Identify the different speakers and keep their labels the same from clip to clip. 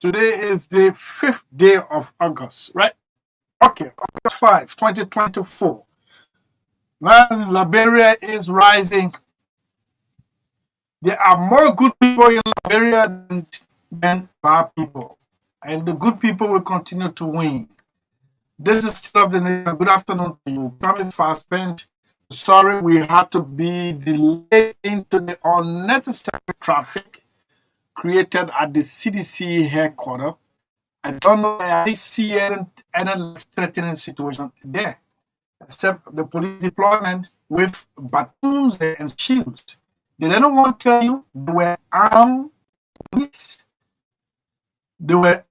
Speaker 1: Today is the 5th day of August, right? Okay, August 5, 2024. Man, Liberia is rising. There are more good people in Liberia than bad people. And the good people will continue to win. This is State of the Nation. Good afternoon to you. Coming fast, spent. Sorry, we had to be delayed into the unnecessary traffic created at the CDC headquarters. I don't know. I see any threatening situation there, except the police deployment with batons and shields. Did anyone tell you they were armed police? They were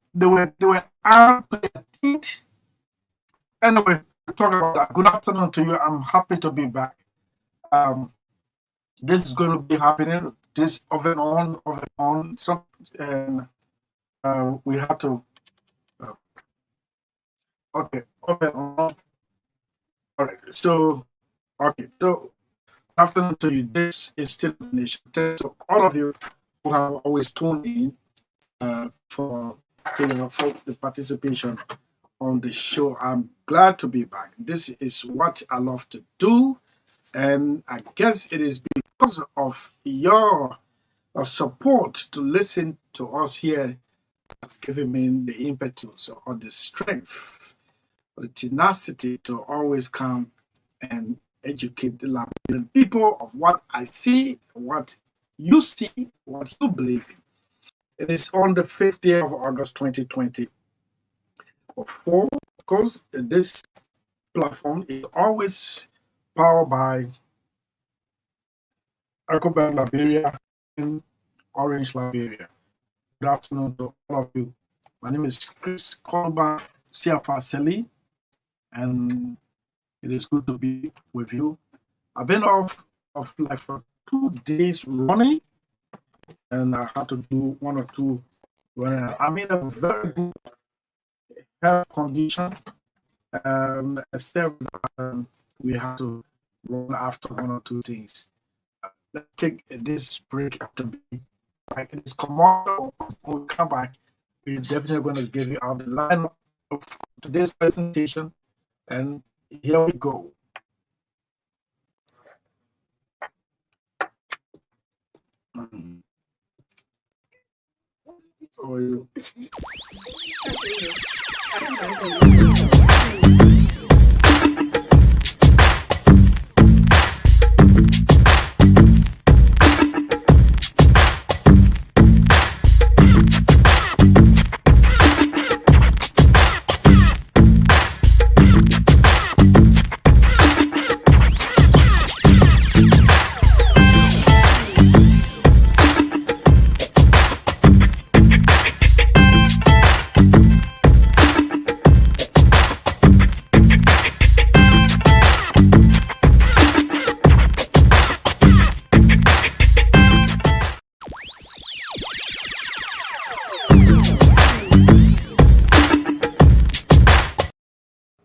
Speaker 1: armed to the teeth. Anyway, talk about that. Good afternoon to you. I'm happy to be back. This is going to be happening. This off and on. Some and we have to. Okay, off and on. All right. So, okay. So, good afternoon to you. This is still the nation. Thanks to all of you who have always tuned in for the participation on the show. I'm glad to be back. This is what I love to do, and I guess it is because of your support to listen to us here that's giving me the impetus or the strength or the tenacity to always come and educate the Liberian people of what I see, what you see, what you believe in. It is on the 5th day of August 2020. Of course, this platform is always powered by EcoBank Liberia in Orange, Liberia. Good afternoon to all of you. My name is Chris Kolba Siafa Sellee, and it is good to be with you. I've been off like for 2 days running, and I had to do 1 or 2 running. I'm in a very good health condition, except we have to run after 1 or 2 things. Let's take this break to be like this tomorrow. When we come back, we're definitely going to give you out the lineup of today's presentation, and here we go. How are you?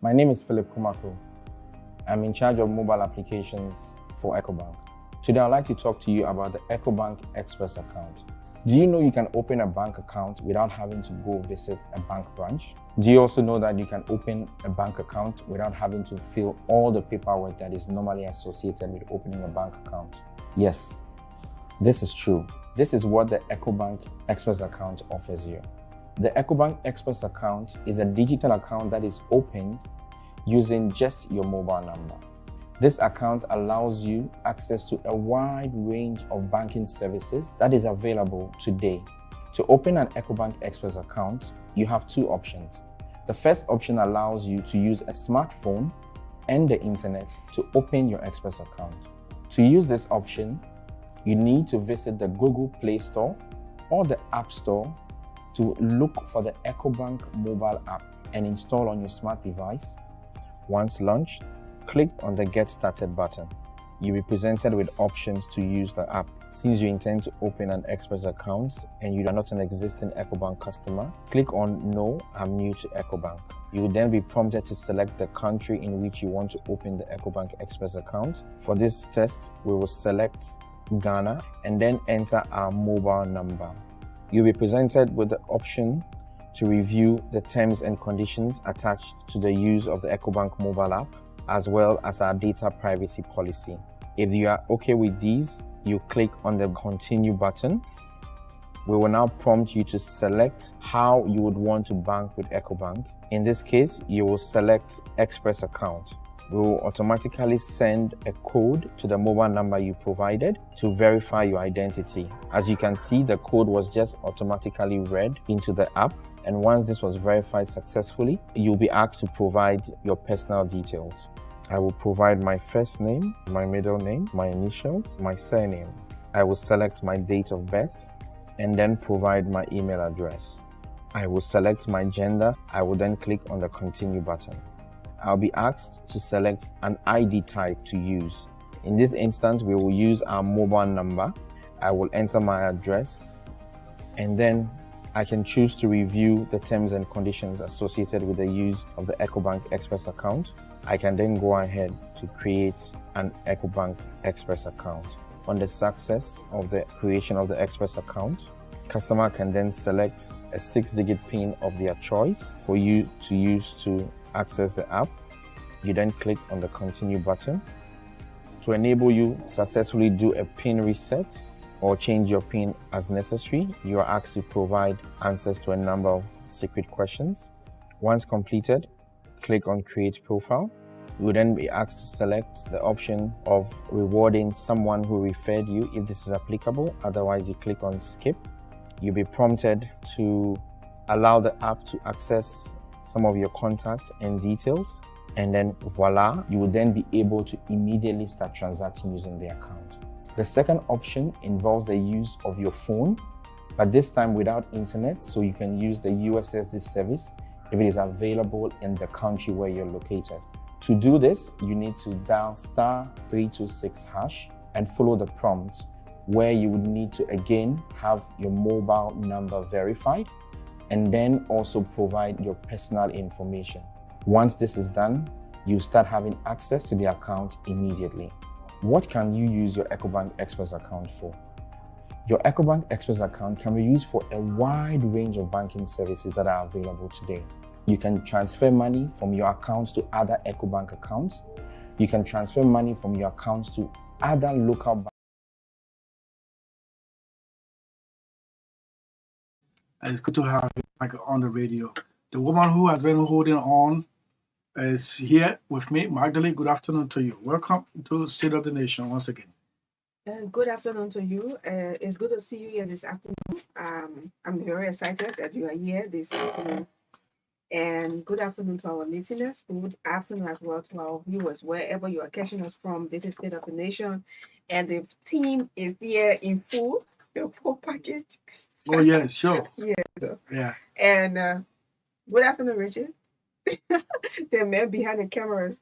Speaker 2: My name is Philip Kumako. I'm in charge of mobile applications for EcoBank. Today, I'd like to talk to you about the EcoBank Express account. Do you know you can open a bank account without having to go visit a bank branch? Do you also know that you can open a bank account without having to fill all the paperwork that is normally associated with opening a bank account? Yes, this is true. This is what the EcoBank Express account offers you. The EcoBank Express account is a digital account that is opened using just your mobile number. This account allows you access to a wide range of banking services that is available today. To open an EcoBank Express account, you have 2 options. The first option allows you to use a smartphone and the internet to open your Express account. To use this option, you need to visit the Google Play Store or the App Store to look for the EcoBank mobile app and install on your smart device. Once launched, click on the Get Started button. You'll be presented with options to use the app. Since you intend to open an Express account and you are not an existing EcoBank customer, click on No, I'm new to EcoBank. You will then be prompted to select the country in which you want to open the EcoBank Express account. For this test, we will select Ghana and then enter our mobile number. You'll be presented with the option to review the terms and conditions attached to the use of the EcoBank mobile app, as well as our data privacy policy. If you are okay with these, you click on the Continue button. We will now prompt you to select how you would want to bank with EcoBank. In this case, you will select Express Account. We will automatically send a code to the mobile number you provided to verify your identity. As you can see, the code was just automatically read into the app. And once this was verified successfully, you'll be asked to provide your personal details. I will provide my first name, my middle name, my initials, my surname. I will select my date of birth and then provide my email address. I will select my gender. I will then click on the Continue button. I'll be asked to select an ID type to use. In this instance, we will use our mobile number. I will enter my address, and then I can choose to review the terms and conditions associated with the use of the EcoBank Express account. I can then go ahead to create an EcoBank Express account. On the success of the creation of the Express account, customer can then select a 6-digit PIN of their choice for you to use to access the app. You then click on the Continue button. To enable you successfully do a PIN reset or change your PIN as necessary, you are asked to provide answers to a number of secret questions. Once completed, click on Create Profile. You will then be asked to select the option of rewarding someone who referred you if this is applicable. Otherwise, you click on Skip. You'll be prompted to allow the app to access some of your contacts and details. And then voila, you will then be able to immediately start transacting using the account. The second option involves the use of your phone, but this time without internet, so you can use the USSD service if it is available in the country where you're located. To do this, you need to dial *326# and follow the prompts, where you would need to again have your mobile number verified and then also provide your personal information. Once this is done, you start having access to the account immediately. What can you use your EcoBank Express account for? Your EcoBank Express account can be used for a wide range of banking services that are available today. You can transfer money from your accounts to other EcoBank accounts. You can transfer money from your accounts to other local banks.
Speaker 1: It's good to have you back on the radio. The woman who has been holding on is here with me. Magdalene, good afternoon to you. Welcome to State of the Nation once again.
Speaker 3: Good afternoon to you. It's good to see you here this afternoon. I'm very excited that you are here this afternoon. And good afternoon to our listeners. Good afternoon as well to our viewers, wherever you are catching us from. This is State of the Nation. And the team is here in full, the full package.
Speaker 1: Oh, yes, sure.
Speaker 3: Yes.
Speaker 1: Yeah.
Speaker 3: And good afternoon, Richard. The man behind the cameras.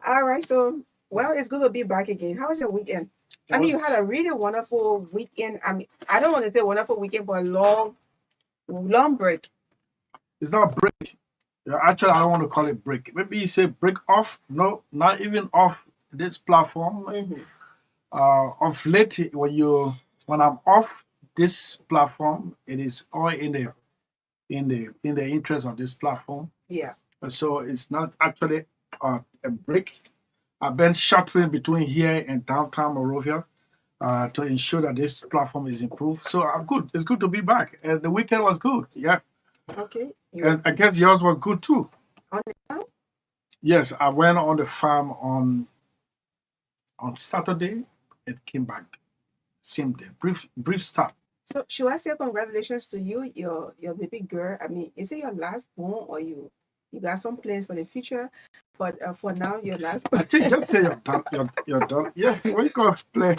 Speaker 3: All right, so, well, it's good to be back again. How was your weekend? I mean, you had a really wonderful weekend. I mean, I don't want to say wonderful weekend, but a long break.
Speaker 1: It's not a break. Actually, I don't want to call it break. Maybe you say break off. No, not even off this platform.
Speaker 3: Mm-hmm.
Speaker 1: Of late, when I'm off this platform, it is all in the interest of this platform.
Speaker 3: Yeah.
Speaker 1: So it's not actually a break. I've been shuttling between here and downtown Monrovia to ensure that this platform is improved. So I'm good. It's good to be back. And the weekend was good. Yeah.
Speaker 3: Okay.
Speaker 1: And I guess yours was good too.
Speaker 3: On the farm?
Speaker 1: Yes, I went on the farm on Saturday and came back same day. Brief start.
Speaker 3: So should I say congratulations to you, your baby girl? I mean, is it your last born, or you got some plans for the future? But for now, your last born.
Speaker 1: I think just say you're done. Yeah, we can play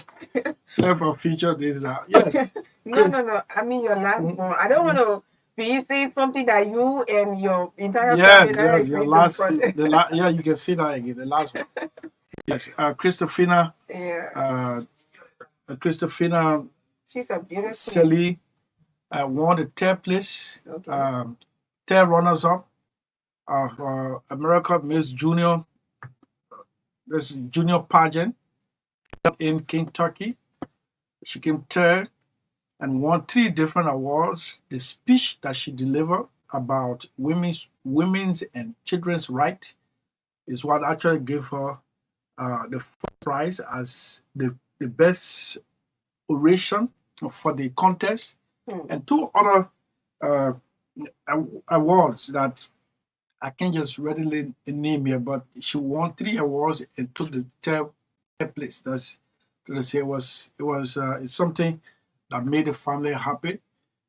Speaker 1: for future days. Yes.
Speaker 3: No. I mean your last born. I don't want to be saying something that you and your entire family.
Speaker 1: Yes, your last. Yeah, you can see that again. The last one. Yes, Christophina.
Speaker 3: Yeah.
Speaker 1: Christophina.
Speaker 3: She's a beautiful.
Speaker 1: Sellee won the third place.
Speaker 3: Okay.
Speaker 1: Third runners up of America Miss Junior. This junior pageant in Kentucky. She came third. and won 3 different awards. The speech that she delivered about women's and children's right is what actually gave her the first prize as the best oration for the contest, and 2 other uh, awards that I can't just readily name here, but she won 3 awards and took the third place. That's to say it's something that made the family happy.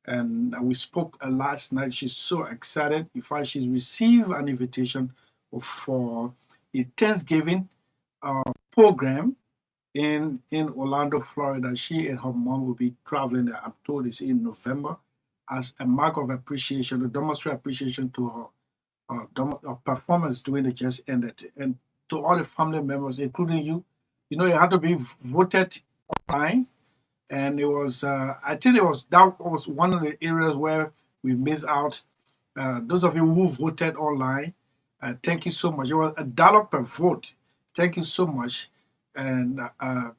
Speaker 1: And we spoke last night. She's so excited. In fact, she's received an invitation for a Thanksgiving program in Orlando, Florida. She and her mom will be traveling there. I'm told it's in November, as a mark of appreciation, to demonstrate appreciation to her performance during the just ended, and to all the family members, including you. You know, you had to be voted online, and it was I think that was one of the areas where we missed out. Those of you who voted online, thank you so much. It was $1 per vote. Thank you so much. And that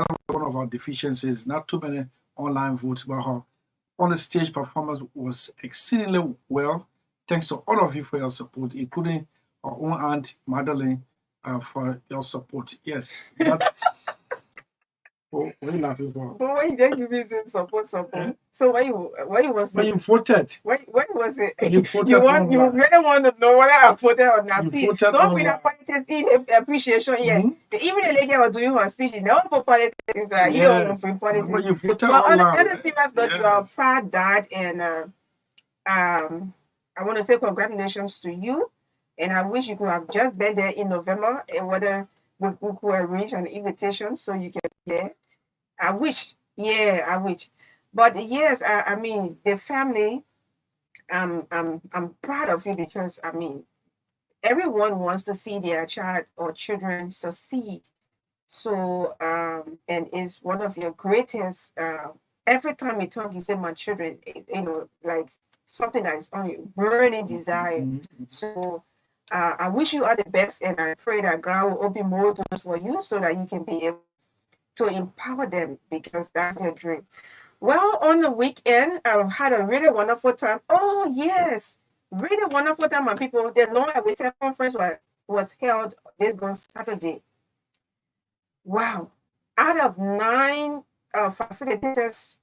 Speaker 1: was one of our deficiencies. Not too many online votes, but her on the stage performance was exceedingly well. Thanks to all of you for your support, including our own aunt Magdalene for your support. Yes. What are you laughing for?
Speaker 3: But when you didn't give me some support. So when you was
Speaker 1: When you voted.
Speaker 3: when was it?
Speaker 1: You voted
Speaker 3: You
Speaker 1: online.
Speaker 3: really want to know whether I voted or not.
Speaker 1: You
Speaker 3: Please,
Speaker 1: voted
Speaker 3: don't bring
Speaker 1: online.
Speaker 3: that politics in appreciation here. Even the lady was doing her speech, they don't put politics inside. You don't want to bring politics.
Speaker 1: But you voted
Speaker 3: But on
Speaker 1: online.
Speaker 3: a serious note, you are proud dad, and I want to say congratulations to you. And I wish you could have just been there in November, and whether we could arrange an invitation so you can be there. I wish. Yeah, I wish. But yes, I mean the family. I'm proud of you because I mean everyone wants to see their child or children succeed. So and it's one of your greatest. Every time you talk, you say my children. You know, like something that is on your burning desire. So. I wish you all the best, and I pray that God will open more doors for you so that you can be able to empower them because that's your dream. Well, on the weekend, I had a really wonderful time. Oh, yes, really wonderful time, my people. The long awaited conference was held this on Saturday. Wow. Out of 9 facilitators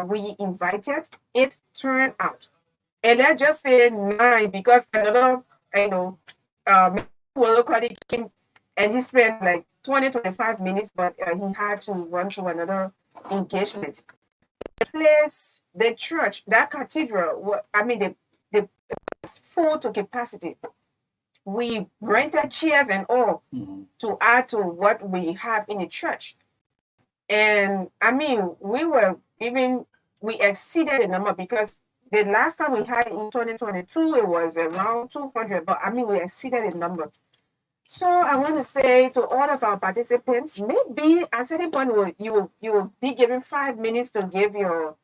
Speaker 3: we invited, 8 turned out. And I just say 9 because another, you know, locally came and he spent like 20-25 minutes, but he had to run to another engagement. The place, the church, that cathedral, I mean, the was full to capacity. We rented chairs and all to add to what we have in the church. And I mean, we exceeded the number because the last time we had it in 2022, it was around 200, but I mean, we exceeded the number. So I want to say to all of our participants, maybe at certain point you will be given 5 minutes to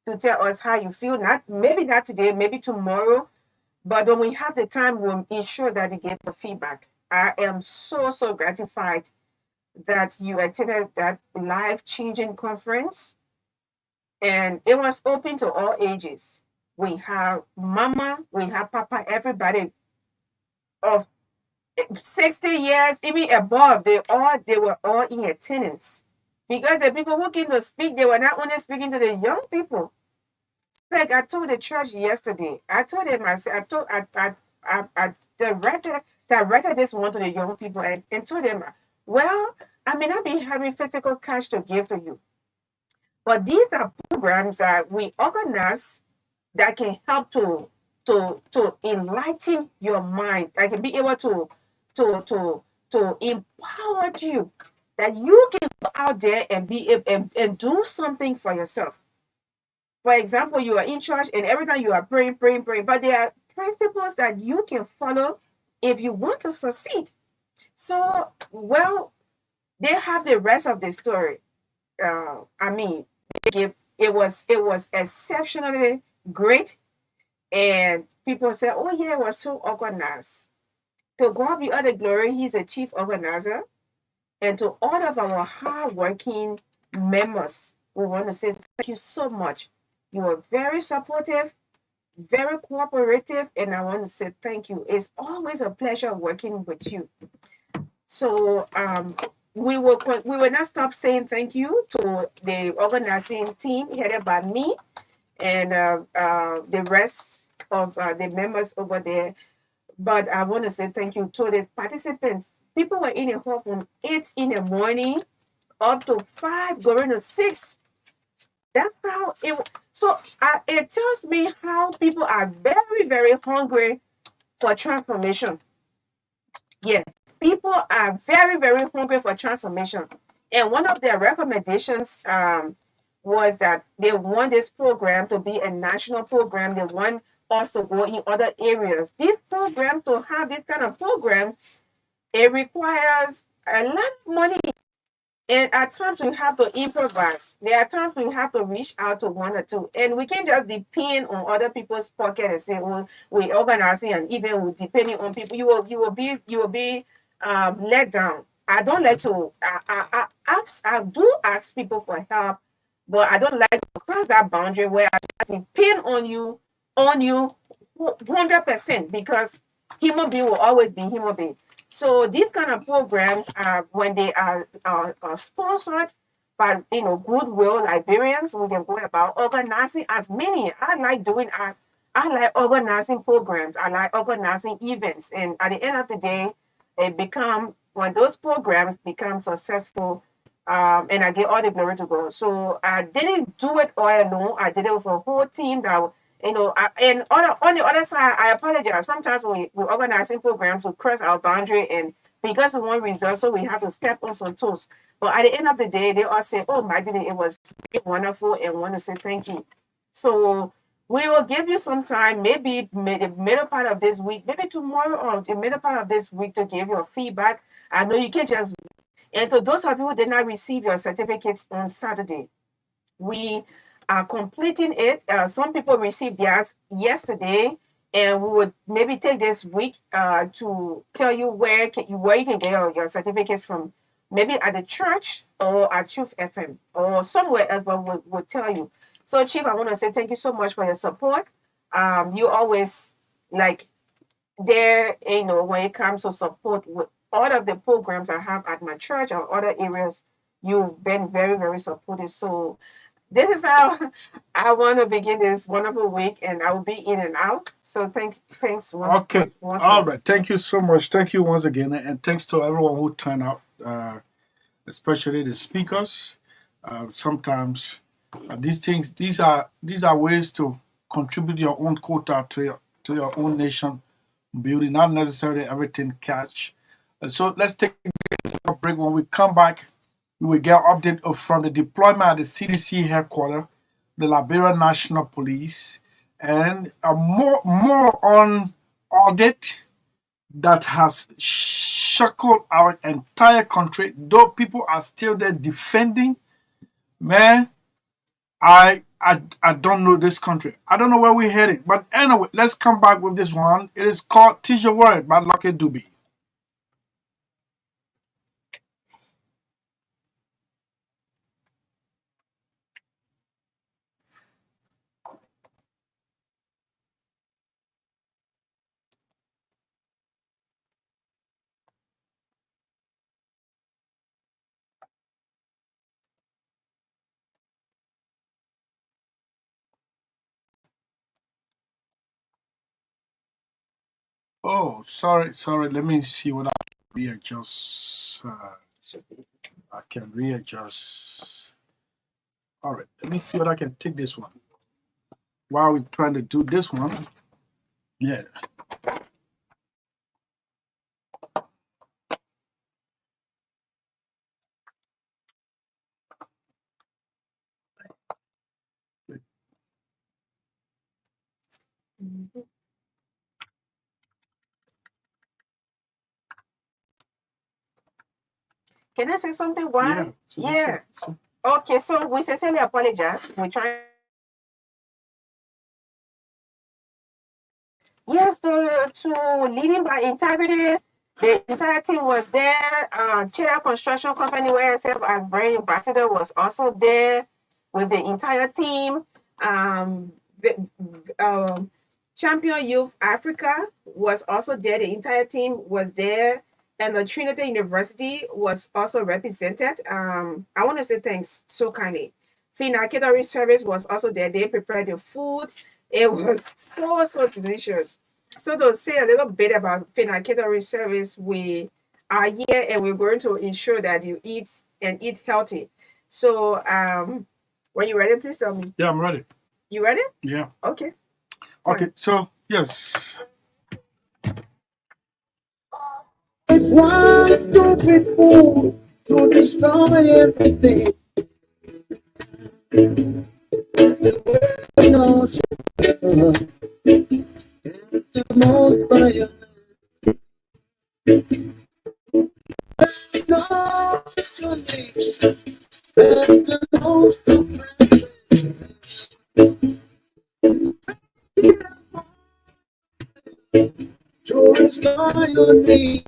Speaker 3: to tell us how you feel. Maybe not today, maybe tomorrow, but when we have the time, we'll ensure that you give the feedback. I am so gratified that you attended that life-changing conference, and it was open to all ages. We have mama, we have papa, everybody of 60 years, even above, they were all in attendance. Because the people who came to speak, they were not only speaking to the young people. Like I told the church yesterday, I told them, I directed this one to the young people and told them, well, I may not be having physical cash to give to you, but these are programs that we organize that can help to enlighten your mind. I can be able to empower you that you can go out there and be and do something for yourself. For example, you are in church and every time you are praying, but there are principles that you can follow if you want to succeed. So, well, they have the rest of the story. I mean, it was exceptionally great, and people said, "Oh yeah, it was so organized." To God be all the glory. He's a chief organizer, and to all of our hardworking members we want to say thank you so much. You are very supportive, very cooperative, and I want to say thank you. It's always a pleasure working with you. So we will not stop saying thank you to the organizing team headed by me and the rest of the members over there. But I want to say thank you to the participants. People were in the hall from 8 in the morning up to 5, going to 6. That's how it. So it tells me how people are very, very hungry for transformation. Yeah, people are very, very hungry for transformation. And one of their recommendations was that they want this program to be a national program. They want us to go in other areas. These programs, to have this kind of programs, it requires a lot of money. And at times we have to improvise. There are times we have to reach out to one or two. And we can't just depend on other people's pocket and say, well, we're organizing and even we're depending on people. You will be let down. I don't like to I do ask people for help, but I don't like to cross that boundary where I just depend on you 100% because human being will always be human being. So these kind of programs are when they are sponsored by goodwill Liberians. We can go about organizing as many. I like organizing programs. I like organizing events. And at the end of the day, it become when those programs become successful, and I give all the glory to God. So I didn't do it all alone. I did it with a whole team that and on the other side, I apologize. Sometimes we organizing programs, we cross our boundary, and because we want results, so we have to step on some toes. But at the end of the day, they all say, "Oh, Magdalene, it was wonderful," and want to say thank you. So we will give you some time, maybe the middle part of this week, maybe tomorrow or the middle part of this week to give your feedback. I know you can just. And to those of you who did not receive your certificates on Saturday, we are completing it. Some people received theirs yesterday, and we would maybe take this week to tell you where you can get your certificates from. Maybe at the church or at Truth FM or somewhere else, but we'll tell you. So, Chief, I want to say thank you so much for your support. You always like there, when it comes to support with all of the programs I have at my church or other areas. You've been very, very supportive. So this is how I want to begin this wonderful week, and I will be in and out. So thanks
Speaker 1: Okay.
Speaker 3: once
Speaker 1: All
Speaker 3: more.
Speaker 1: right. Thank you so much. Thank you once again. And thanks to everyone who turned out, especially the speakers. Sometimes these are ways to contribute your own quota to your own nation building, not necessarily everything catch. So let's take a break. When we come back, we will get an update from the deployment at the CDC headquarters, the Liberia National Police, and more on audit that has shackled our entire country. Though people are still there defending, man, I don't know this country. I don't know where we're heading. But anyway, let's come back with this one. It is called Teach Your Word by Lucky Dube. Oh, sorry. Let me see what I can readjust. I can readjust. All right, let me see what I can take this one. While we're trying to do this one, yeah.
Speaker 3: Mhm. Can I say something?
Speaker 1: Yeah.
Speaker 3: Why? Yeah. Okay, so we sincerely apologize. We try. Yes, to leading by integrity. The entire team was there. Cheddar Construction Company, where I serve as brand ambassador, was also there. with the entire team. The, Champion Youth Africa was also there. The entire team was there, and the Trinity University was also represented. I want to say thanks so kindly. Fina Catering Service was also there. They prepared the food. It was so delicious. So to say a little bit about Fina Catering Service, we are here and we're going to ensure that you eat and eat healthy. So when you're ready, please tell me.
Speaker 1: Yeah, I'm ready.
Speaker 3: You ready?
Speaker 1: Yeah.
Speaker 3: Okay.
Speaker 1: Okay. So yes.
Speaker 4: Why don't we fool to destroy everything? No, the most fire. No, it's your nation. That's the most to destroy your nation.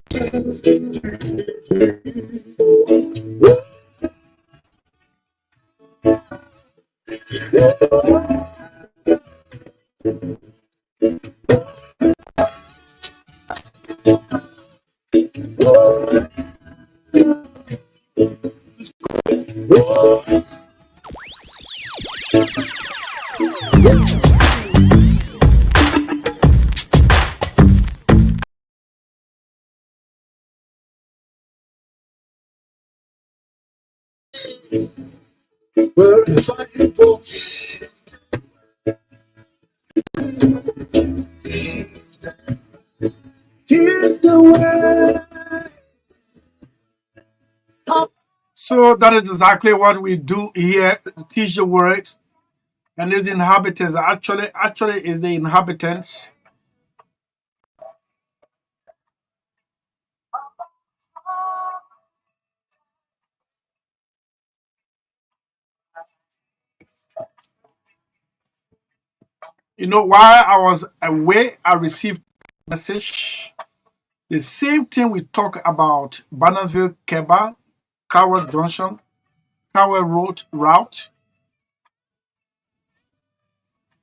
Speaker 4: Wherever you go, teach the way.
Speaker 1: So that is exactly what we do here. Teach the word, and these inhabitants actually is the inhabitants. You know, while I was away, I received a message. The same thing we talk about Bannersville, Keba, Cowell Junction, Cowell Road route.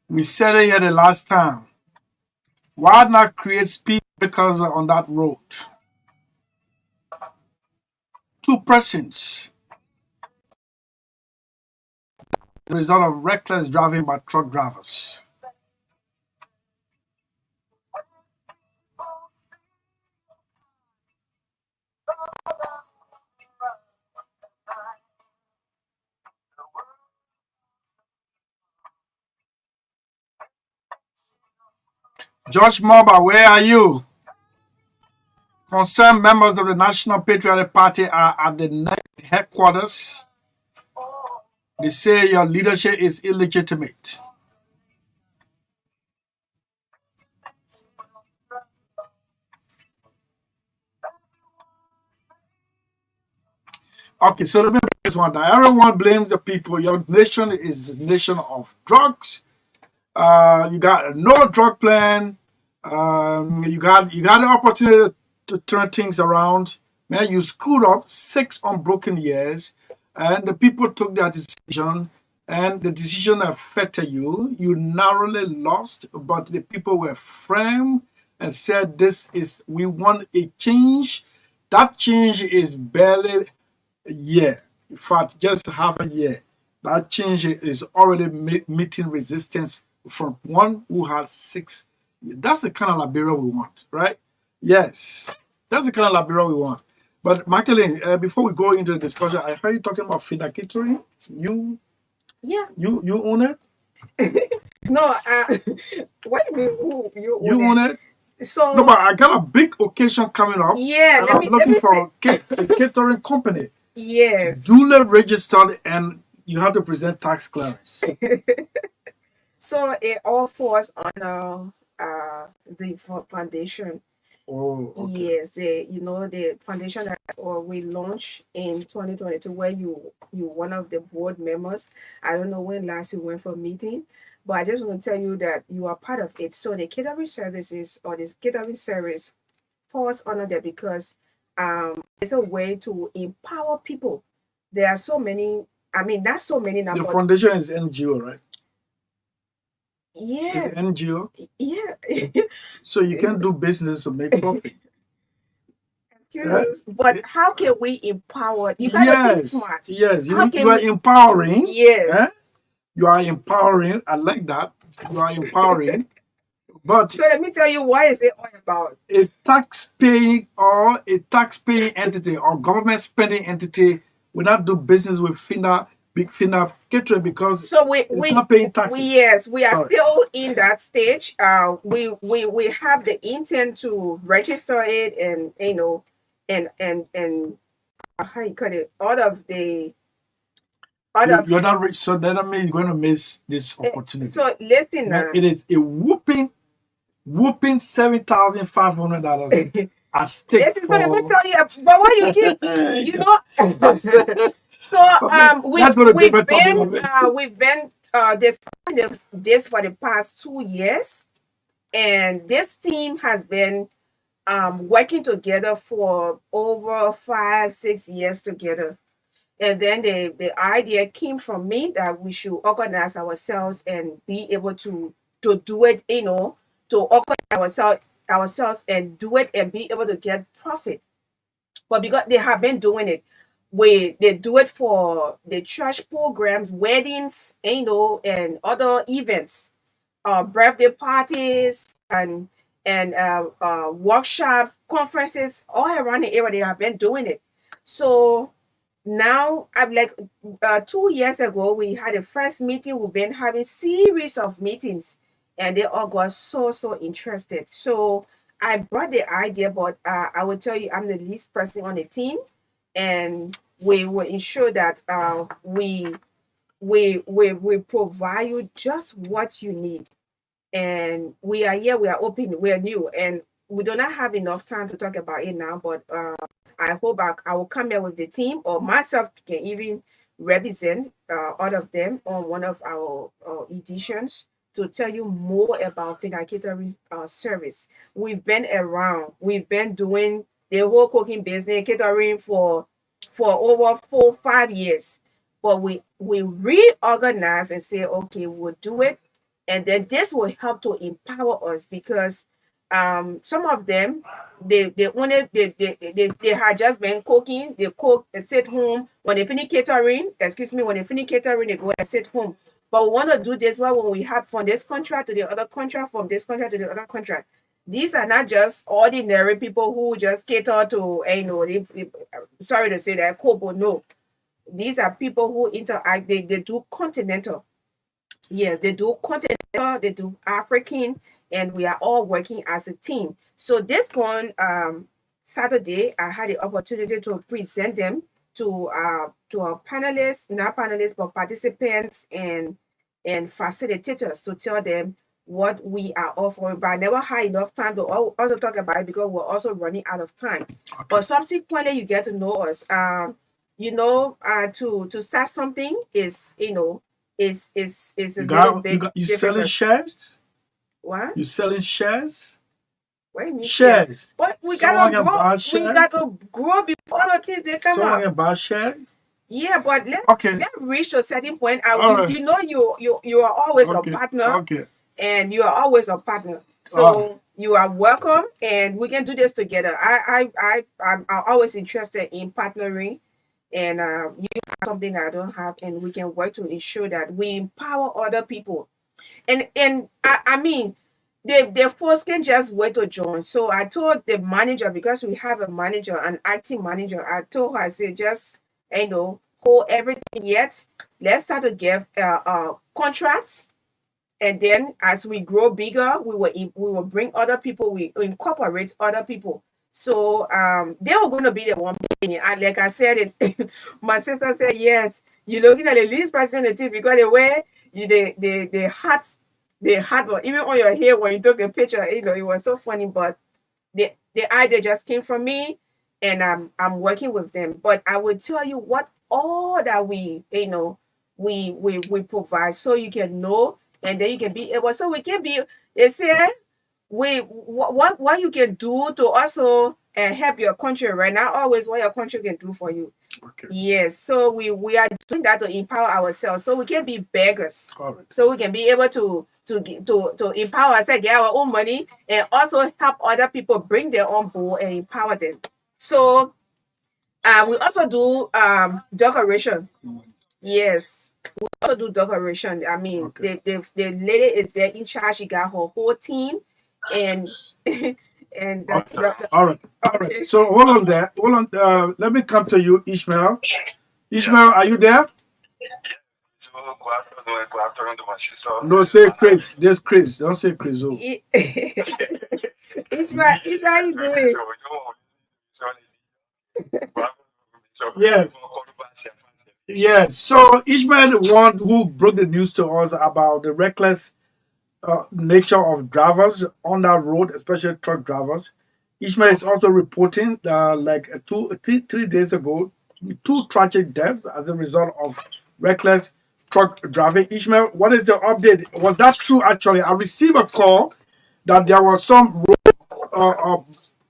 Speaker 1: We said it here the last time. Why not create speed breakers on that road? Two persons, the result of reckless driving by truck drivers. George Mobile, where are you? Concerned members of the National Patriotic Party are at the next headquarters. They say your leadership is illegitimate. Okay, so let me break this one down. Everyone blames the people. Your nation is a nation of drugs. You got a no drug plan. You got the opportunity to turn things around. Man, you screwed up 6 unbroken years, and the people took their decision, and the decision affected you. You narrowly lost, but the people were firm and said, "This is we want a change." That change is barely a year. In fact, just half a year. That change is already meeting resistance from one who had six. That's the kind of Liberia we want, right? Yes, that's the kind of Liberia we want. But Magdalene, before we go into the discussion, I heard you talking about Fina Catering. You
Speaker 3: Yeah.
Speaker 1: you own it?
Speaker 3: No, what do you mean you
Speaker 1: You
Speaker 3: own
Speaker 1: own
Speaker 3: it?
Speaker 1: it?
Speaker 3: So
Speaker 1: No, but I got a big occasion coming up,
Speaker 3: yeah,
Speaker 1: and
Speaker 3: let
Speaker 1: I'm
Speaker 3: me
Speaker 1: looking
Speaker 3: say
Speaker 1: for a catering company
Speaker 3: yes.
Speaker 1: duly registered, and you have to present tax clearance.
Speaker 3: So it all falls on the foundation.
Speaker 1: Oh, okay.
Speaker 3: Yes, the foundation that we launched in 2022, where you one of the board members. I don't know when last you went for a meeting, but I just want to tell you that you are part of it. So the catering services or this catering service falls under there because it's a way to empower people. There are so many I mean, not so many now,
Speaker 1: The
Speaker 3: but
Speaker 1: foundation is NGO, right? It's
Speaker 3: yeah,
Speaker 1: NGO.
Speaker 3: yeah.
Speaker 1: So you can do business to make profit. Right?
Speaker 3: Excuse, but how can we empower? You gotta think
Speaker 1: Yes,
Speaker 3: smart.
Speaker 1: yes.
Speaker 3: How
Speaker 1: You
Speaker 3: can
Speaker 1: are
Speaker 3: we?
Speaker 1: empowering.
Speaker 3: Yes.
Speaker 1: Eh? You are empowering. I like that. You are empowering. But
Speaker 3: So let me tell you, what is it all about?
Speaker 1: a tax paying entity or government spending entity will not do business with big FINA catering because
Speaker 3: So
Speaker 1: it's not paying taxes.
Speaker 3: yes, we are
Speaker 1: Sorry.
Speaker 3: still in that stage. We have the intent to register it, and and how you call it, out of the out of
Speaker 1: You're not rich, so that doesn't mean you're going to miss this opportunity.
Speaker 3: so listen
Speaker 1: No,
Speaker 3: now.
Speaker 1: it is a whooping $7,500 at stake
Speaker 3: Listen, so let me
Speaker 1: for.
Speaker 3: tell you, but why you keep, you know. So
Speaker 1: Let's go to different topic of it.
Speaker 3: we've been discussing this for the past 2 years, and this team has been working together for over 5-6 years together. And then the idea came from me that we should organize ourselves and be able to do it, to organize ourselves and do it and be able to get profit. But because they have been doing it, they do it for the church programs, weddings, and other events, birthday parties, and workshop conferences all around the area. They have been doing it. So now I'm like, 2 years ago we had a first meeting. We've been having series of meetings, and they all got so interested. So I brought the idea, but I will tell you, I'm the least person on the team, and we will ensure that we provide you just what you need. And we are here, we are open, we are new, and we do not have enough time to talk about it now. But I hope I will come here with the team, or myself can even represent all of them on one of our editions to tell you more about Finna catering service. We've been around, we've been doing the whole cooking business, catering for over 4-5 years. But we reorganize and say, okay, we'll do it, and then this will help to empower us, because some of them, they had just been cooking. They cook and sit home. When they finish catering, when they finish catering, they go and sit home. But we want to do this well, when we have from this contract to the other contract, from this contract to the other contract. These are not just ordinary people who just cater to, sorry to say that, cook, but no. These are people who interact. They do continental. Yes, they do continental, they do African, and we are all working as a team. So this one, Saturday, I had the opportunity to present them to our panelists, not panelists, but participants and facilitators, to tell them what we are offering. But I never had enough time to also talk about it, because we're also running out of time. But subsequently, you get to know us. To start something is a little bit
Speaker 1: You selling
Speaker 3: difficult.
Speaker 1: shares?
Speaker 3: What?
Speaker 1: You selling shares?
Speaker 3: What do you mean shares?
Speaker 1: Shares.
Speaker 3: But we
Speaker 1: Someone
Speaker 3: gotta
Speaker 1: can
Speaker 3: grow.
Speaker 1: buy
Speaker 3: We
Speaker 1: shares.
Speaker 3: gotta grow before the things they come
Speaker 1: Someone
Speaker 3: up.
Speaker 1: can buy shares.
Speaker 3: Yeah, but
Speaker 1: Okay.
Speaker 3: let's reach a certain point.
Speaker 1: All right.
Speaker 3: You are always a
Speaker 1: Okay.
Speaker 3: partner,
Speaker 1: Okay.
Speaker 3: and you are always a partner.
Speaker 1: All right.
Speaker 3: So you are welcome, and we can do this together. I'm always interested in partnering, and you have something that I don't have, and we can work to ensure that we empower other people. And I mean, the folks can just wait to join. So I told the manager, because we have a manager, an acting manager. I told her, I said, just hold everything yet. Let's start to give contracts, and then as we grow bigger, we will bring other people. We incorporate other people. So they were going to be the one paying it. And like I said, my sister said, yes, you're looking at the least person on the team, because the way the hat was even on your hair when you took the picture. It was so funny. But the idea just came from me, and I'm working with them. But I will tell you what all that we provide, so you can know, and then you can be able, so we can be, they say, what you can do to also help your country right now, always what your country can do for you.
Speaker 1: Okay.
Speaker 3: Yes, so we are doing that to empower ourselves, so we can be beggars.
Speaker 1: All right.
Speaker 3: So we can be able to empower ourselves, get our own money, and also help other people bring their own bowl and empower them. So we also do decoration. Yes, we also do decoration. I mean,
Speaker 1: Okay.
Speaker 3: the lady is there in charge. She got her whole team, and and
Speaker 1: All right. All right.
Speaker 3: okay.
Speaker 1: So hold on there. Hold on. Let me come to you, Ishmael. Ishmael, are you there?
Speaker 5: So go after my sister.
Speaker 1: No, say Chris. Just Chris. Don't say Chris. Oh.
Speaker 3: It's right. It's how you doing?
Speaker 1: Yes. Yes. So Ishmael, the one who broke the news to us about the reckless nature of drivers on that road, especially truck drivers. Ishmael is also reporting like 3 days ago, two tragic deaths as a result of reckless truck driving. Ishmael, what is the update? Was that true? Actually, I received a call that there was some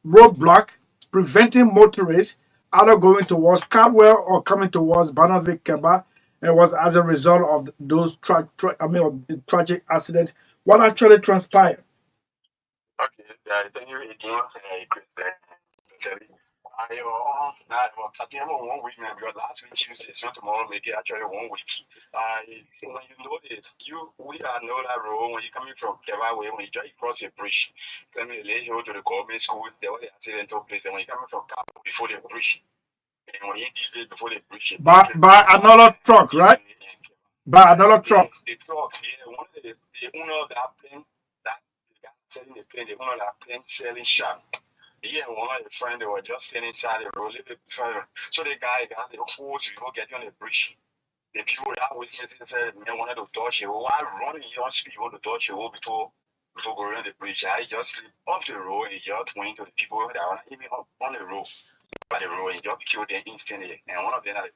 Speaker 1: roadblock preventing motorists either going towards Caldwell or coming towards Banavik Keba. It was as a result of those of the tragic accident. What actually transpired?
Speaker 5: Okay, thank you again, Chris. Sellee. Well, starting about 1 week now, because last week Tuesday, so tomorrow make it actually 1 week. When you know it, we are know that road when you're coming from Keva way, when you just cross a bridge, coming lay hill to the government school, there was the accident took place, and when you're coming from Kava before the bridge, and when you these days before the bridge,
Speaker 1: By another truck, right? By another truck.
Speaker 5: The truck, yeah, one of the owner of that plane, that the guy selling the plane, the owner of that plane selling shop. Yeah, one of the friends, they were just standing inside the road, a little bit further. So the guy got the hose before getting on the bridge. The people that was listening said, man, wanted to touch you. Why running your speed? You want to touch you before going on the bridge? I just slip off the road and just went to the people that were even up on the road. By the road, and just killed them instantly. And one of them, a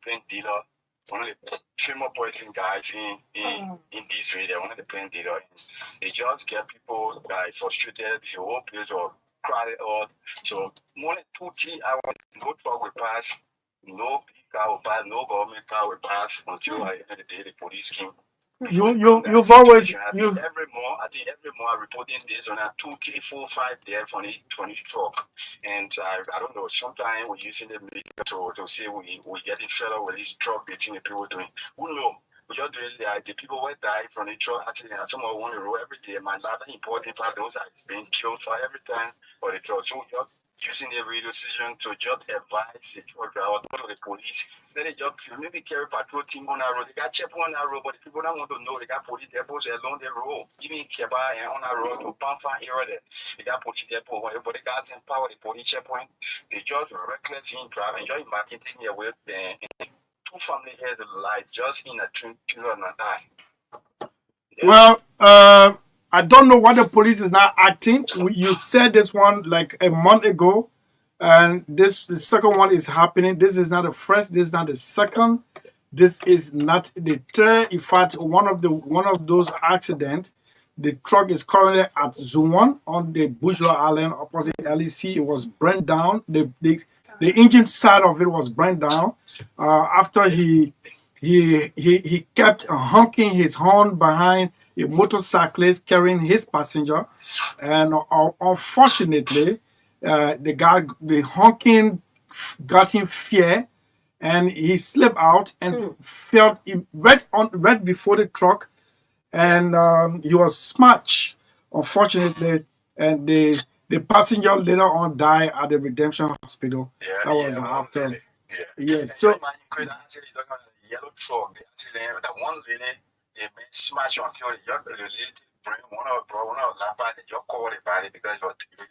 Speaker 5: plane dealer, one of the famous poison guys in this area, one of the plane dealer, and they just get people frustrated. The whole place or crowded out. So more than 2 3 hours, no truck will pass, no big car will pass, no government car will pass until at the end of the day the police came.
Speaker 1: You've always
Speaker 5: I think every month I'm reporting this on a 2 3 4 5 there from each truck. And I don't know, sometimes we're using the media to say we getting fed up with this truck getting the people doing. Who know? We just doing the people will die from the truck accident and someone on the road every day. My life important part those are being killed for every time for the truck. So we just using the radio station to just advise the truck driver, go to the police. Then they just maybe carry patrol team on that road. They got check on that road, but the people don't want to know they got police depots along the road. Even Keba and on that road to Pampa area there. They got police depot, but they got empower the police checkpoint. They just reckless in driving, just imagine taking away two family heads of life just in a trailer and die. Yeah.
Speaker 1: Well, I don't know why the police is not acting. You said this one like a month ago, and the second one is happening. This is not the first. This is not the second. This is not the third. In fact, one of those accidents. The truck is currently at Zone 1 on the Bourgeois Island opposite LEC. It was burnt down. The engine side of it was burnt down after he kept honking his horn behind a motorcyclist carrying his passenger, and unfortunately, the honking got him fear, and he slipped out and fell right before the truck, and he was smashed, unfortunately, and the passenger later on died at the Redemption Hospital. That was after. Yes. So
Speaker 5: yellow truck, that one lady, they been smashed until the lady bring one of the body, they just cover the body because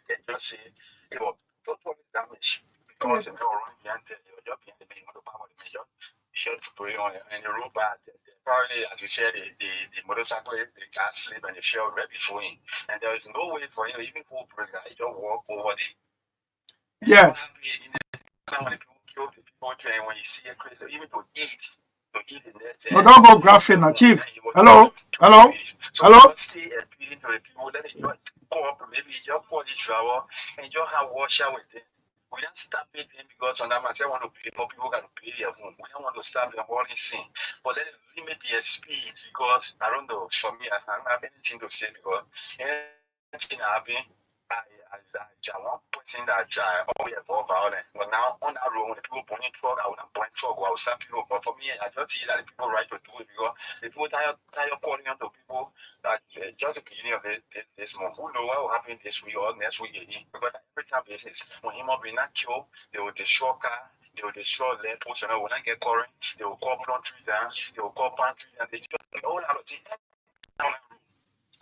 Speaker 5: they just say it was totally damaged because they were running behind the just behind the main power the major. Just put it on and the road bad. Probably, as you said, the motorcycle, the car slip and the fell right before him. And there is no way for him, even pull brake, he just walk over there.
Speaker 1: yes.
Speaker 5: When people kill the people, when you see a crazy, even to eat the next day.
Speaker 1: No, don't go graphic now, Chief. Hello?
Speaker 5: So
Speaker 1: Hello?
Speaker 5: just stay appealing to the people, let it go up, maybe just pour this shower and just have wash out with them. We don't stop it because sometimes I want to pay more people can pay their home. We don't want to stop them all this thing. But let's limit their speed because I don't know. For me, I don't have anything to say because anything happening. I one person that always for violence. But now on that road, when the people point truck, I will not point truck. I will stop people. But for me, I just see that the people right to do it because the people tired calling on the people that just the beginning of this month. Who know what will happen this week or next week again? Because every time business, when him up in that show, they will destroy car, they will destroy land post, and when I get current, they will call plant tree down, they will call pantry, and they just all out of things.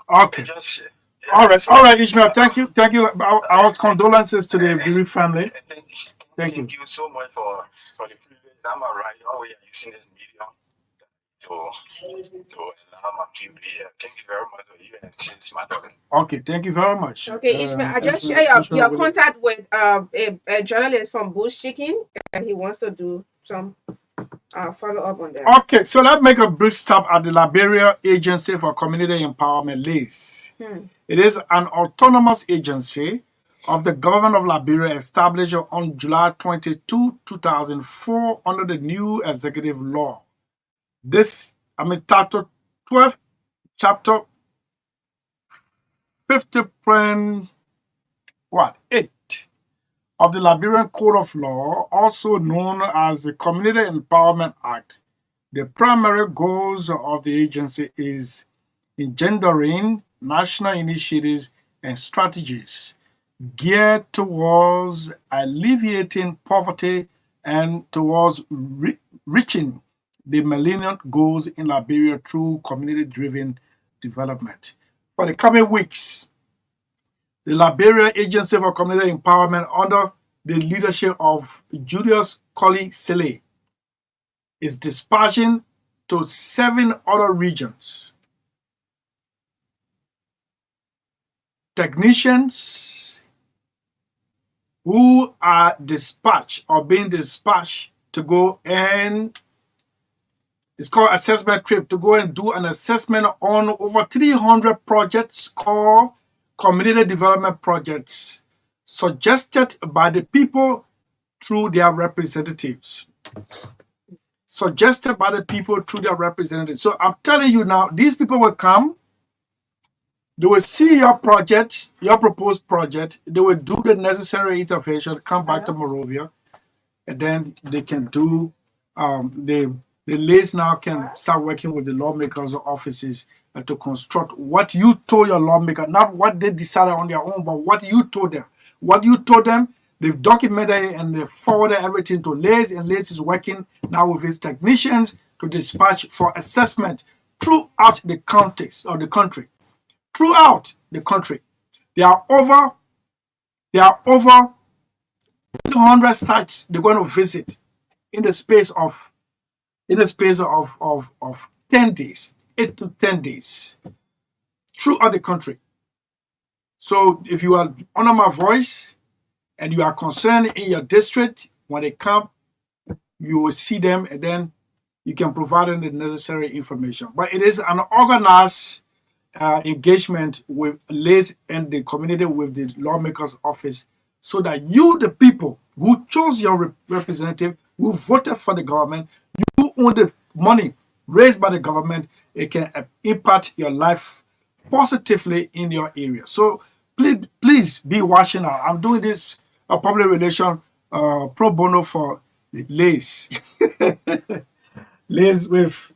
Speaker 1: Okay.
Speaker 5: They just
Speaker 1: All right, Ishmael. Thank you. Our condolences to the bereaved family.
Speaker 5: Thank you so much for the privilege. I'm alright. Oh yeah, using the medium to allow my people here. Thank you very much for you and since my talking.
Speaker 1: Okay, thank you very much.
Speaker 3: Okay, Ishmael, I just share your contact with a journalist from Bush Chicken, and he wants to do some follow up on that.
Speaker 1: Okay, so let's make a brief stop at the Liberia Agency for Community Empowerment, LACE. It is an autonomous agency of the government of Liberia established on July 22, 2004 under the new executive law. Title 12, chapter 50.8 of the Liberian Code of Law, also known as the Community Empowerment Act. The primary goals of the agency is engendering national initiatives and strategies geared towards alleviating poverty and towards reaching the Millennium Goals in Liberia through community-driven development. For the coming weeks, the Liberia Agency for Community Empowerment, under the leadership of Julius Colley Sellee, is dispatching to 7 other regions technicians who are dispatched or being dispatched to go and it's called assessment trip, to go and do an assessment on over 300 projects called community development projects suggested by the people through their representatives. Suggested by the people through their representatives. So I'm telling you now, these people will come, they will see your project, your proposed project, they will do the necessary intervention, come back to Monrovia, and then they can do, the LACE now can start working with the lawmakers' offices to construct what you told your lawmaker, not what they decided on their own, but what you told them. What you told them, they've documented it and they forwarded everything to LACE, and LACE is working now with its technicians to dispatch for assessment throughout the counties or the country. Throughout the country, there are over 200 sites they're going to visit in the space of 10 days, 8 to 10 days, throughout the country. So if you are under my voice and you are concerned in your district, when they come, you will see them and then you can provide them the necessary information. But it is an organized engagement with LACE and the community, with the lawmakers' office, so that you, the people who chose your representative, who voted for the government, you own the money raised by the government, it can impact your life positively in your area. So please be watching out. I'm doing this public relation pro bono for LACE. LACE with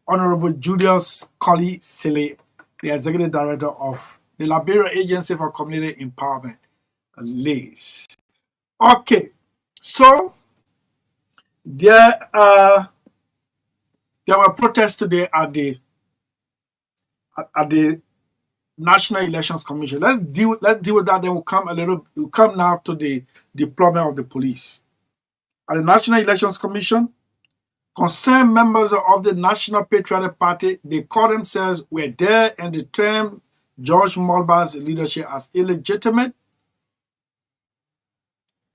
Speaker 1: Honorable Julius Colley Sellee, the Executive Director of the Liberia Agency for Community Empowerment, LACE. Okay, so there were protests today at the National Elections Commission. Let's deal with that. Then we'll come now to the deployment of the police. At the National Elections Commission, concerned members of the National Patriotic Party, they call themselves, were there and they termed George Mulbar's leadership as illegitimate.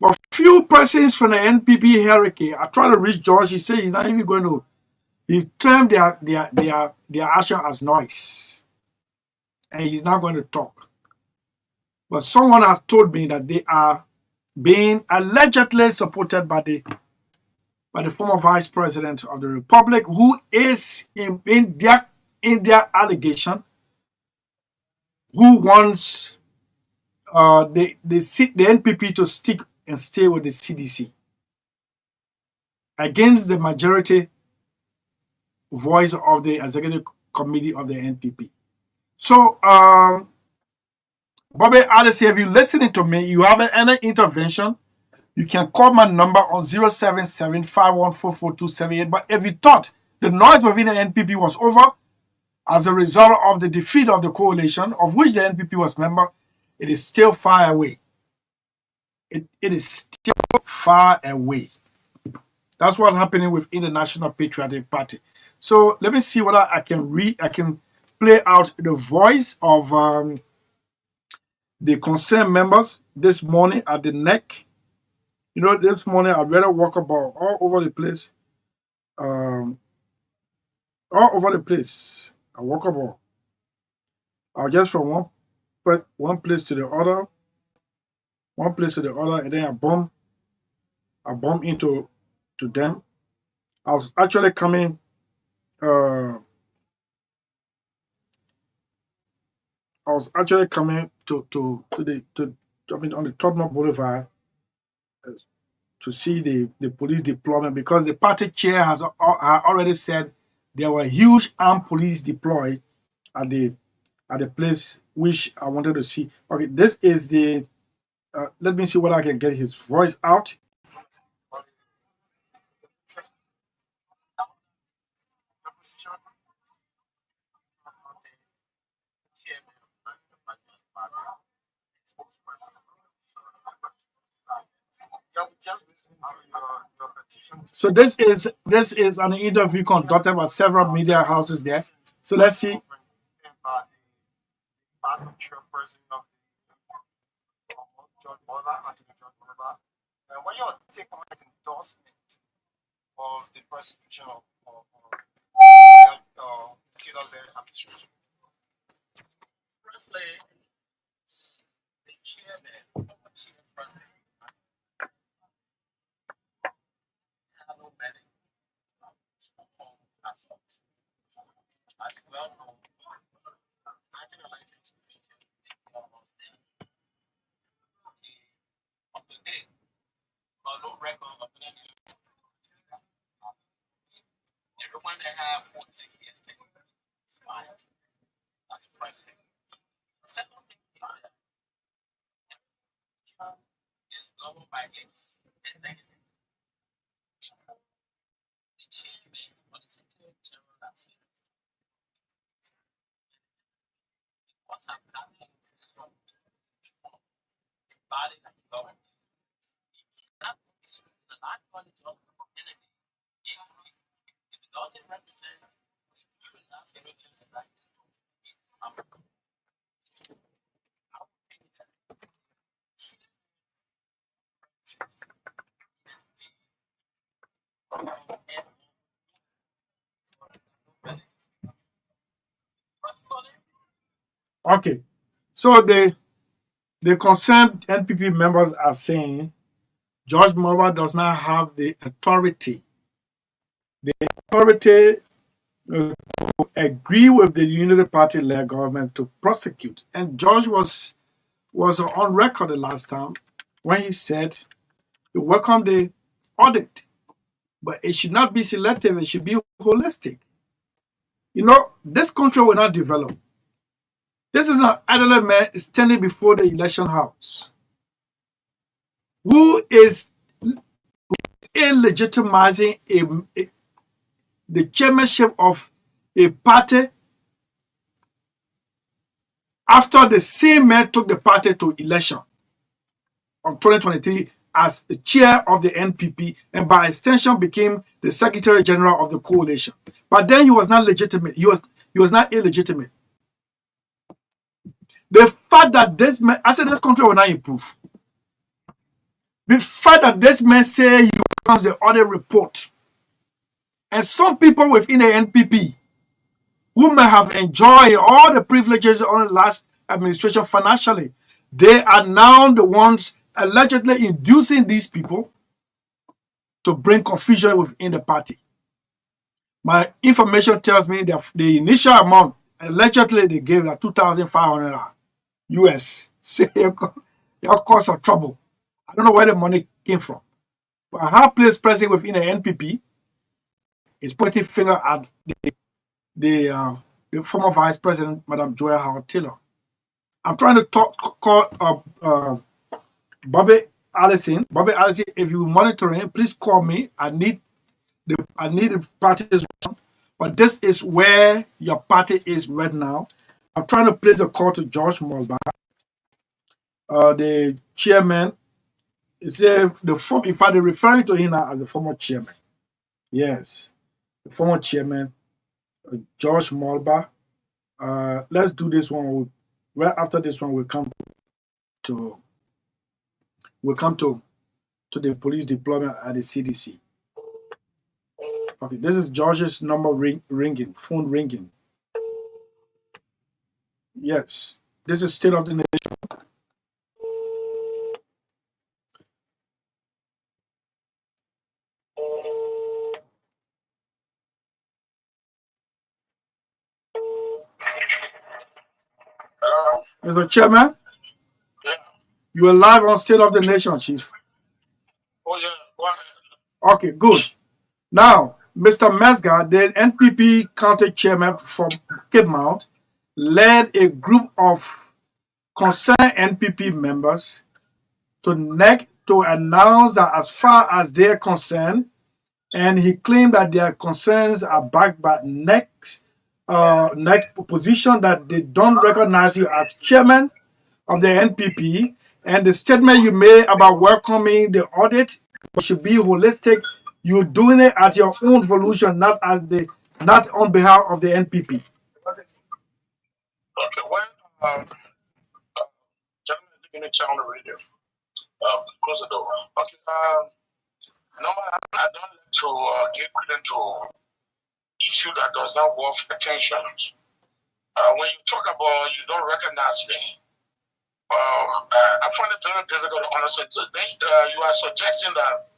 Speaker 1: But few persons from the NPP hierarchy, I tried to reach George, he said he's not even going to, he termed their action as noise. And he's not going to talk. But someone has told me that they are being allegedly supported by the former vice president of the republic, who is in their allegation, who wants the NPP to stick and stay with the CDC against the majority voice of the executive committee of the NPP. So, Bobby Alice, if you're listening to me, you have any intervention, you can call my number on 077-514-4278. But if you thought the noise within the NPP was over as a result of the defeat of the coalition, of which the NPP was member, it is still far away. It is still far away. That's what's happening within the National Patriotic Party. So let me see whether I can play out the voice of the concerned members this morning at the NEC. You know, this morning I'd rather walk about all over the place. All over the place. I walk about. I'll just from one place to the other, and then I bump into them. I was actually coming to on the Tottenham Boulevard to see the police deployment, because the party chair has already said there were huge armed police deployed at the place which I wanted to see. Okay, this is the let me see whether I can get his voice out. So this is an interview conducted by several media houses there. So let's see. And when your take on his endorsement of the prosecution of administration. Firstly, the chairman of the chief president had no many as well known. National elections commission almost up to date, but no record of any. Everyone that have 46 years tenure is fine. That's the first thing. The second thing is that is governed by its executive. The chairman or the secretary general has said must have nothing from the body that governs. That is the last body of entity is if it doesn't represent human aspirations and rights, it's Africa. Okay, so the concerned NPP members are saying George Mova does not have the authority to agree with the Unity Party-led government to prosecute. And George was on record the last time when he said he welcomed the audit, but it should not be selective, it should be holistic. You know, this country will not develop. This is an elderly man standing before the election house who is illegitimizing the chairmanship of a party after the same man took the party to election of 2023 as the chair of the NPP, and by extension became the secretary general of the coalition. But then he was not legitimate. He was not illegitimate. The fact that this man, I said this country will not improve. The fact that this man say he comes the audit report, and some people within the NPP who may have enjoyed all the privileges on the last administration financially, They are now the ones allegedly inducing these people to bring confusion within the party. My information tells me that the initial amount allegedly they gave like 2,500 US. Say your cause of trouble. I don't know where the money came from. But I have placed president within the NPP is pointing finger at the former vice president, Madam Joy Howard Taylor. I'm trying to call Bobby Allison. Bobby Allison, if you're monitoring, please call me. I need the party's one, but this is where your party is right now. I'm trying to place a call to George Mulba, the chairman. It's if I'm referring to him now as the former chairman. Yes, the former chairman, George Mulba. Let's do this one. Right after this one, to we'll come to the police deployment at the CDC. Okay, this is George's number ringing, phone ringing. Yes, this is State of the Nation.
Speaker 5: Hello?
Speaker 1: Mr. Chairman,
Speaker 5: Yeah.
Speaker 1: you are live on State of the Nation, Chief.
Speaker 5: Oh, yeah. Go ahead.
Speaker 1: Okay, good. Now, Mr. Mesga, the NPP county chairman from Cape Mount, led a group of concerned NPP members to NEC to announce that as far as they're concerned, and he claimed that their concerns are backed by NEC position that they don't recognize you as chairman of the NPP, and the statement you made about welcoming the audit should be holistic. You're doing it at your own volition, not on behalf of the NPP.
Speaker 5: Okay, well, gentlemen, you need to turn on the radio. Close the door. Okay, number I don't like to give credit to issue that does not worth attention. When you talk about you don't recognize me, I find it very difficult to understand. So you are suggesting that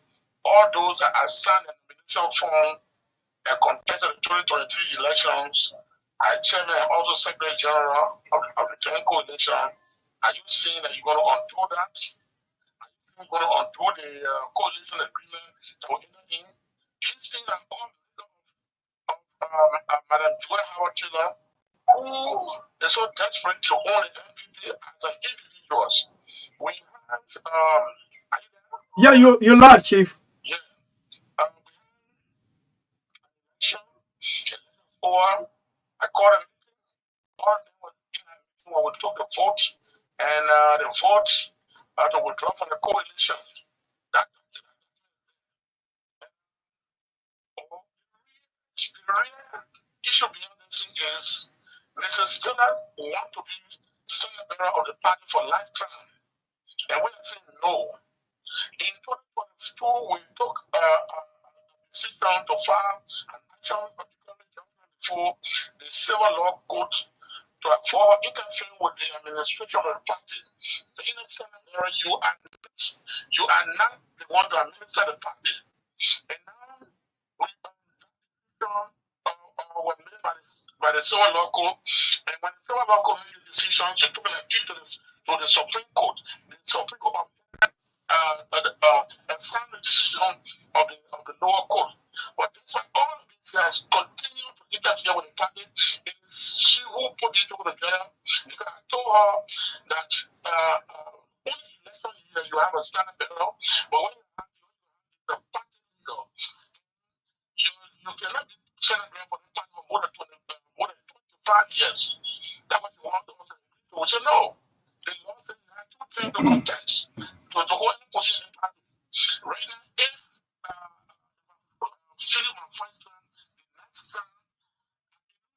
Speaker 5: all those that are signed a nomination form and contested the 2023 elections, I chairman and also secretary general of the Joint Coalition, are you saying that you're going to undo that? Are you going to undo the coalition agreement that we entered in? Do you think that all of Madam Joy Howard Taylor, who is so desperate to own the NPP as an individual, we have, are you there?
Speaker 1: Yeah, you're live, Chief.
Speaker 5: Yeah. Or I called a meeting, all of them were in a meeting where we took the vote, and the vote to withdraw from the coalition. That the real issue beyond this thing is Mrs. Taylor want to be standard bearer of the party for lifetime, and we are saying no. In 2022, we took a decision to file an action, particularly before the civil law court for interfering with the administration of the party. The independent area, you are not the one to administer the party. And now we were made by the civil law court, and when the civil law court made the decisions, you took an appeal to the Supreme Court. The Supreme Court affirmed the decision of the lower court. But despite all of these guys continue to interfere with the party, it is she who put it over the jail, because I told her that only election year you have a standard bearer, but when you have the party leader, you cannot be standard bearer for the party for more than 25 years. That's what you want to also do. We said no. The law says you have two things to contest to hold any position in the party. Right now, if Philip and Franklin, the next time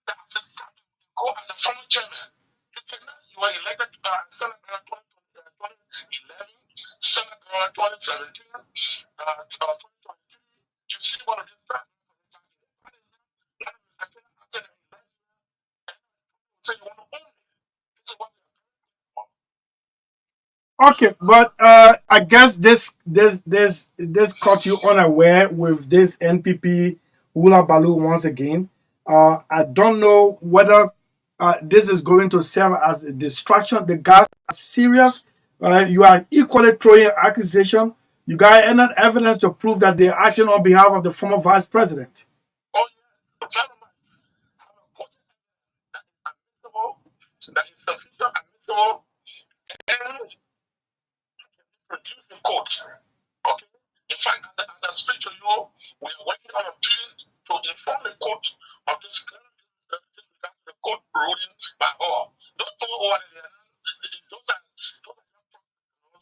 Speaker 5: that go as a former chairman, you were elected Senator 2011, Senator 2017, 2023. You see one of these times. So you want to own it. This is what
Speaker 1: Okay, but I guess this caught you unaware with this NPP Hula Baloo once again. I don't know whether this is going to serve as a distraction. The guys are serious. You are equally throwing accusation. You got enough evidence to prove that they're acting on behalf of the former vice president.
Speaker 5: Oh, yeah, very much. Have a quote that is admissible, that is sufficient, admissible, and produced in court. Okay? In fact, as I speak to you, we are working on a bill to inform the court of this the court ruling by all. Those two who are there, those are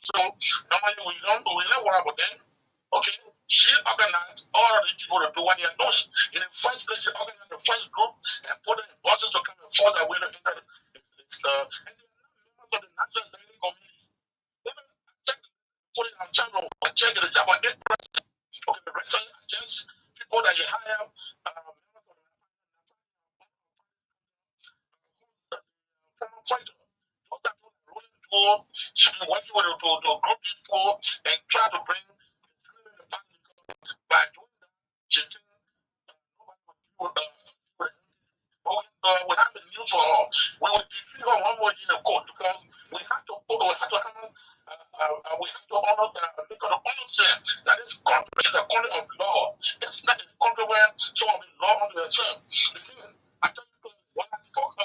Speaker 5: so normally we don't worry about them. Okay? She organized all of these people to do what they are doing. In the first place, she organized the first group and put them in buses to come and force their way to enter and they are not members of the National Executive Committee. Even check put it on channel or check the job on 8%. Okay, the rest are just people that you hire former fighter. Those are rolling tool, she's been working with to group people and try to bring the family by doing that, she thinks nobody will do we have the news for her. We will defeat her one more in the court because we have to honor make an honor say that this country is a country of law. It's not a country where someone will law unto themselves. The thing is, I tell you, when I spoke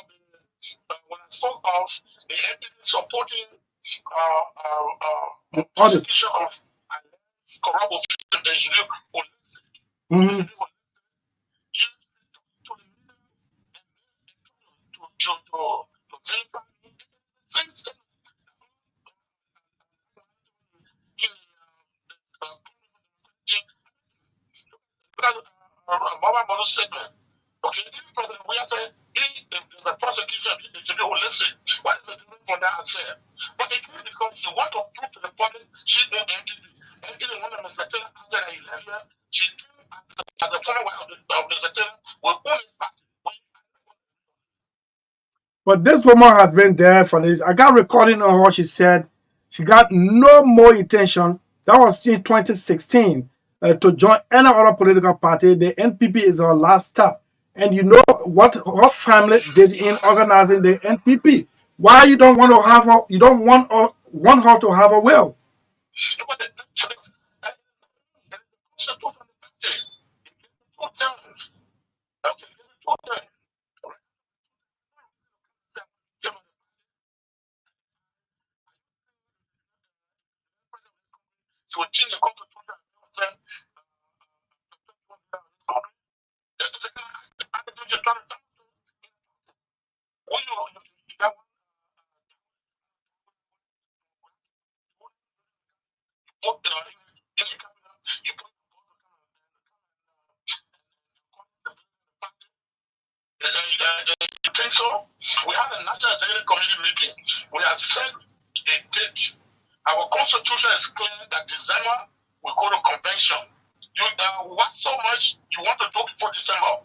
Speaker 5: of the NPP supporting prosecution of corrupt officials, they should be holistic.
Speaker 1: Mm-hmm.
Speaker 5: To verify things that mobile model segment. Okay, even President we are saying the prosecution should be holistic. What is the difference from that answer? But it came because you want to prove to the public she didn't NTD one of Mr. Taylor answered that 11. She came as the former wife of Mr. Taylor will own it back.
Speaker 1: But this woman has been there for this. I got recording on what she said. She got no more intention. That was in 2016 to join any other political party. The NPP is our last stop. And you know what her family did in organizing the NPP. Why you don't want to have her? You don't want her to have a will.
Speaker 5: So change the constitution. You think so? We had a National Executive Committee meeting. We have set a date. Our constitution is clear that December we go to convention. You what so much you want to do before December?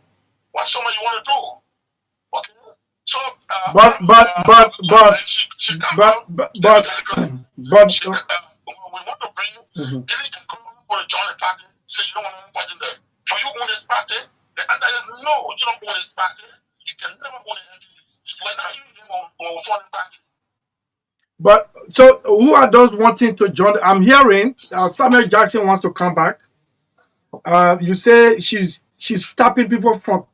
Speaker 5: What so much you want to do? Okay. So
Speaker 1: but
Speaker 5: we want to bring even can come for the joint party, say you don't want to party there. Do you own this party? The answer is no, you don't own this party. You can never own an entity. When are you on foreign party?
Speaker 1: But so who are those wanting to join? I'm hearing Samuel Jackson wants to come back. You say she's stopping people from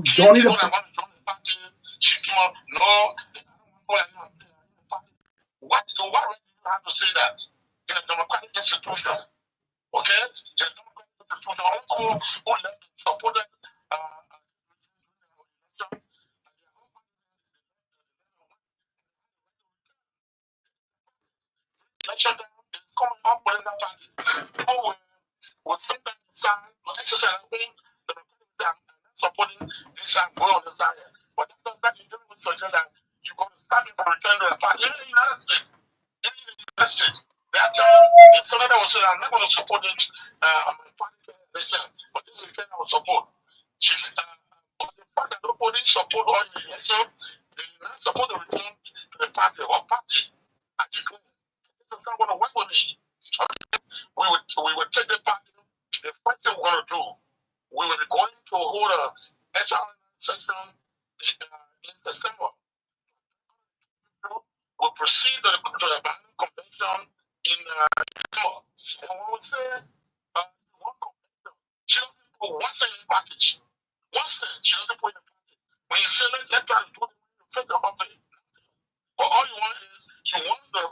Speaker 1: joining the
Speaker 5: party. She came up, no. What do you have to say that in a democratic institution? Okay? The democratic institution who left supported election is coming up with that party. People will think that decide to exercise supporting this and go on the side. But that does not suggest that you're going to start to return to the party. Even in the United States, that time the senator will say, I'm not going to support it, my party, but this is the kind of support. But the fact that nobody support all the election, they not support the return to the party or party. This is proceed to the Biden convention in December. And when we say one convention, she doesn't put one cent in the package. One cent, she doesn't put in the package. When you say let's try to do it, you fit the whole thing. But all you want is you want to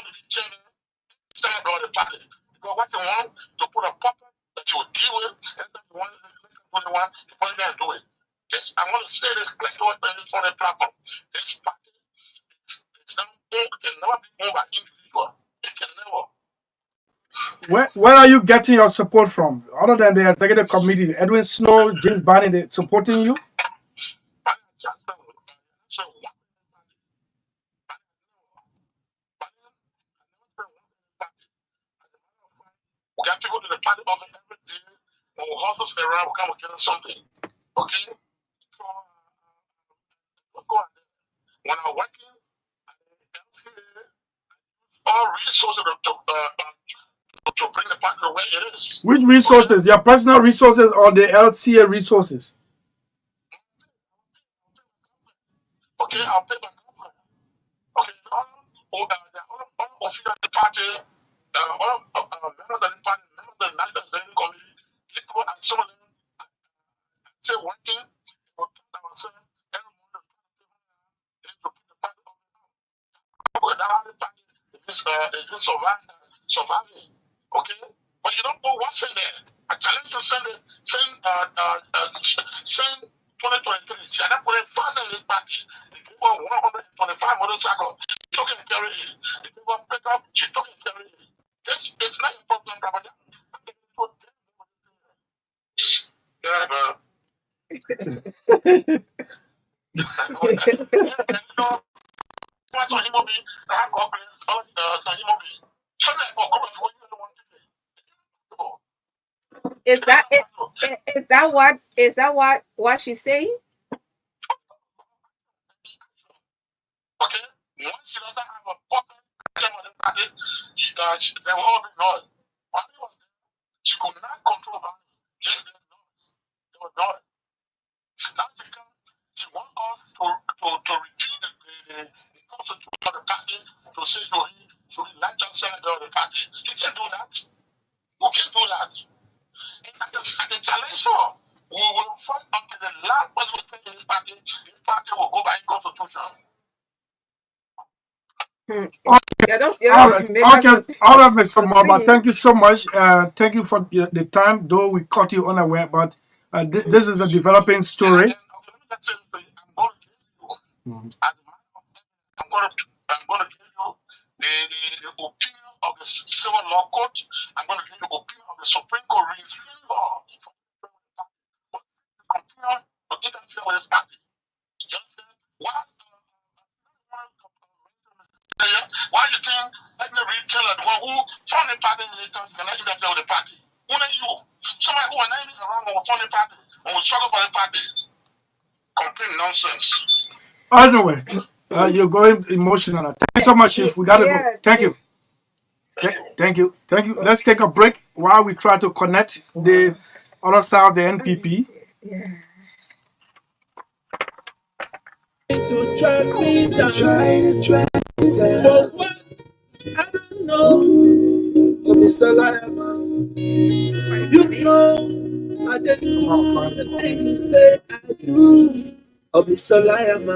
Speaker 5: be chairman of the party. Because what you want to put a puppet that you will deal with, and then you want to what you want, you put it there and do it. Yes, I want to say this like on the platform. This party, it's not owned, it can never be owned by individual. It can never.
Speaker 1: Where are you getting your support from? Other than the executive committee, Edwin Snow, James Barney, they supporting you?
Speaker 5: We got to go to the party office every day. When we hustle around, we come and get us something. Okay? So, when I'm working at the LCA, all resources to bring the party to where it is.
Speaker 1: Which resources? Your personal resources or the LCA resources?
Speaker 5: Okay, I'll pay my government. Okay, all officials of the party, all members of the party, members of the National Executive Committee, people and some of them say working, will talk about saying every morning is to put the party on the ground. Without the party, it is surviving. Okay? But you don't put what's in there. I challenge you send 2023. See, I don't put in fast in this party. They gave us 125 motorcycles. She took and carry it. They gave us pickup. She took and carry it. This is not your personal property. Yeah, man. What's on human being? I have confidence on human being. So that for God, what you don't want to do.
Speaker 3: Is that what she's saying?
Speaker 5: Okay? Once she doesn't have a puppet chairman of the party, they will all be annoyed. Money was there. She could not control money. Yes, they were annoyed. They were annoyed. Now she wants us to repeal the constitution of the party to say so we like to say the party. You can't do that. You can't do that. And I can challenge her. We will fight until the last person in the party will go by constitution.
Speaker 1: All right, Mr. Maba. Thank you so much. Thank you for the time, though we caught you unaware, but this is a developing story.
Speaker 5: I'm going to give you the opinion of the civil law court. I'm going to give you the opinion of the Supreme Court reviewing law. Continue to interfere with this party. You understand? Why you think let me read tell the one who found the party cannot interfere with the party? Who are you? Somebody who are not even around when we found the party, when we struggle for the party. Complete nonsense.
Speaker 1: Anyway, you're going emotional. Thank you so much, Chief. We gotta go. Thank you. Thank you. Let's take a break while we try to connect the other side of the NPP.
Speaker 4: To track me down, for what? I don't know. Oh, Mr. Lion, you know I didn't do the thing you say I do. Oh, Mr. Lion,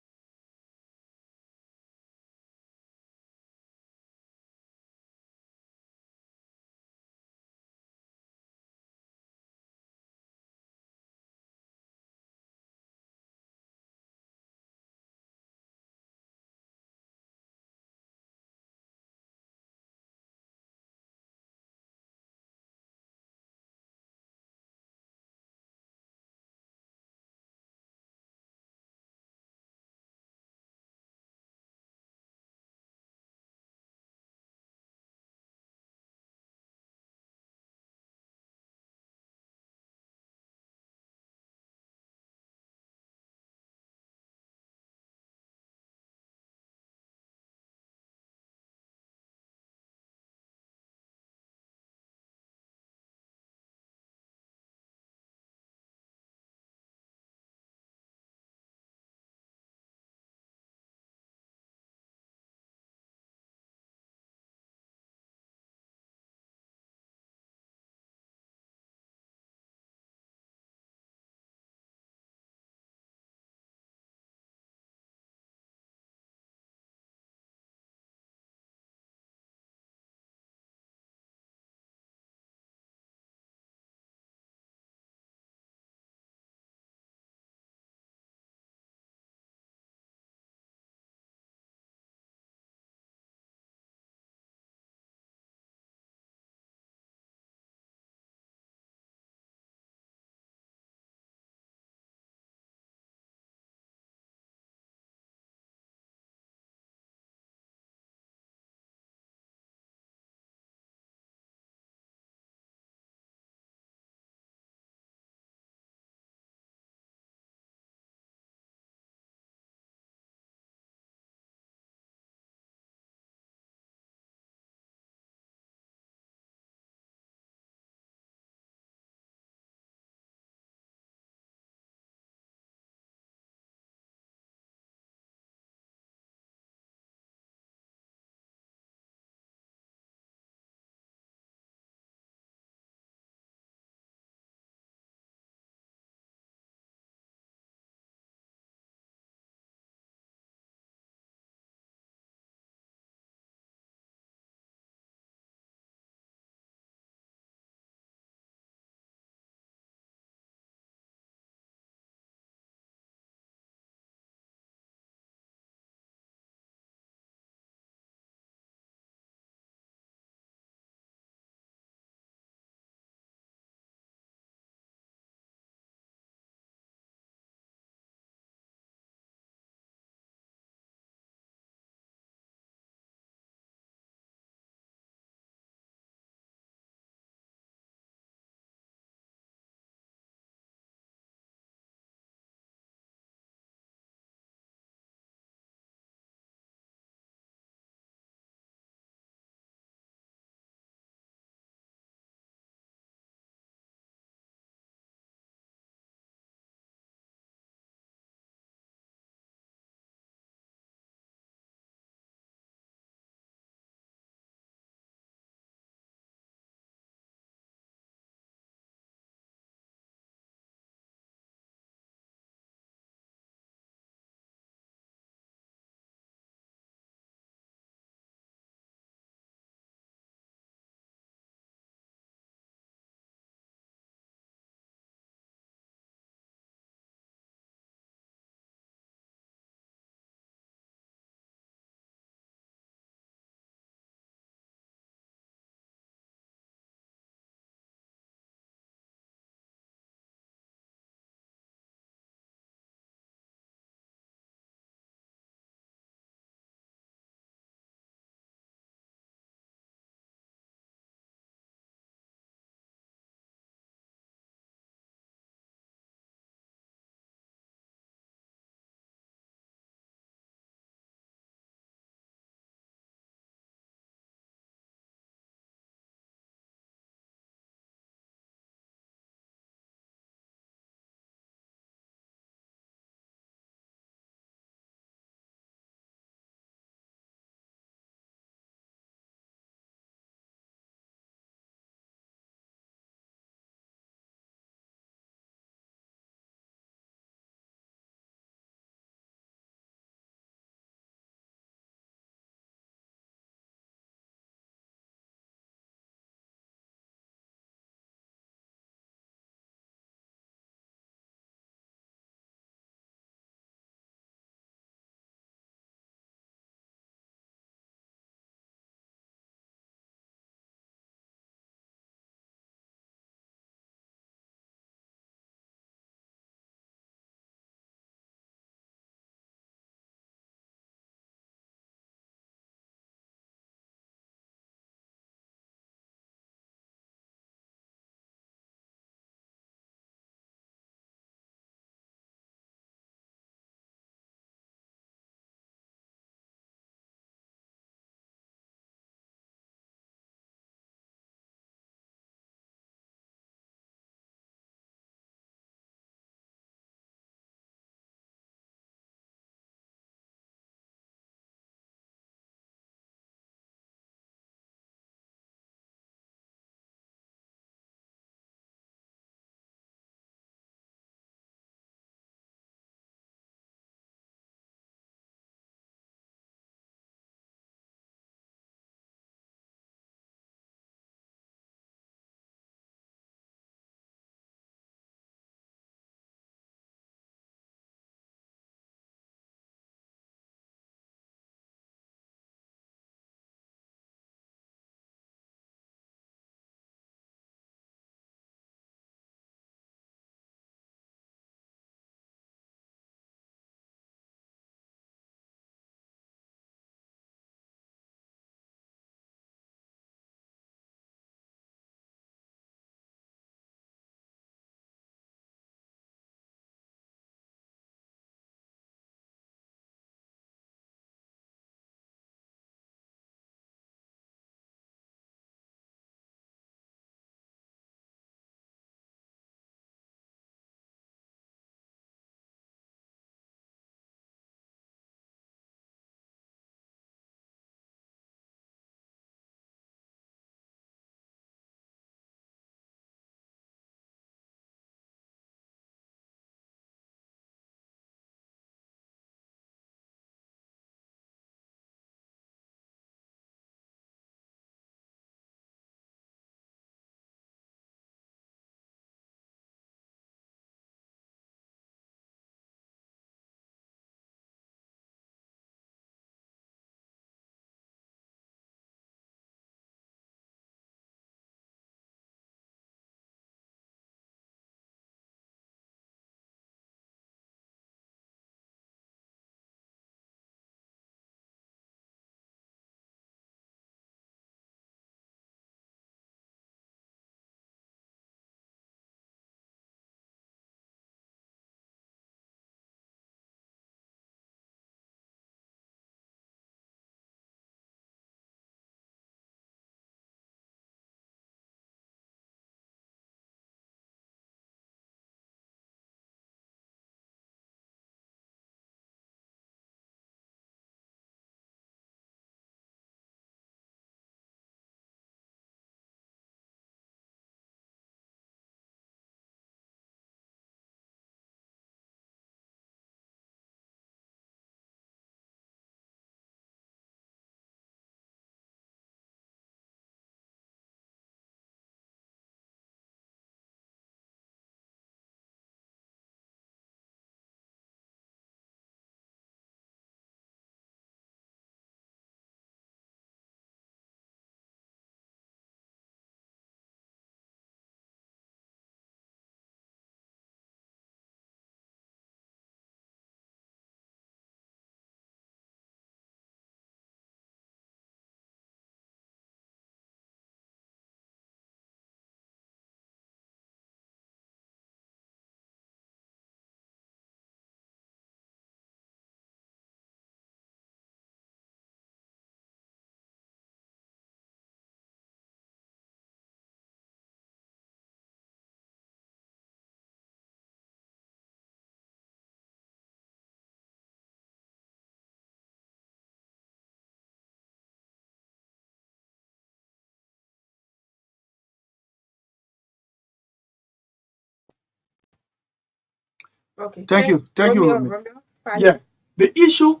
Speaker 3: Okay.
Speaker 1: Thank
Speaker 3: Thanks,
Speaker 1: you. Thank you,
Speaker 3: Romeo.
Speaker 1: Romeo.
Speaker 3: Romeo. Fine.
Speaker 1: Yeah. The issue,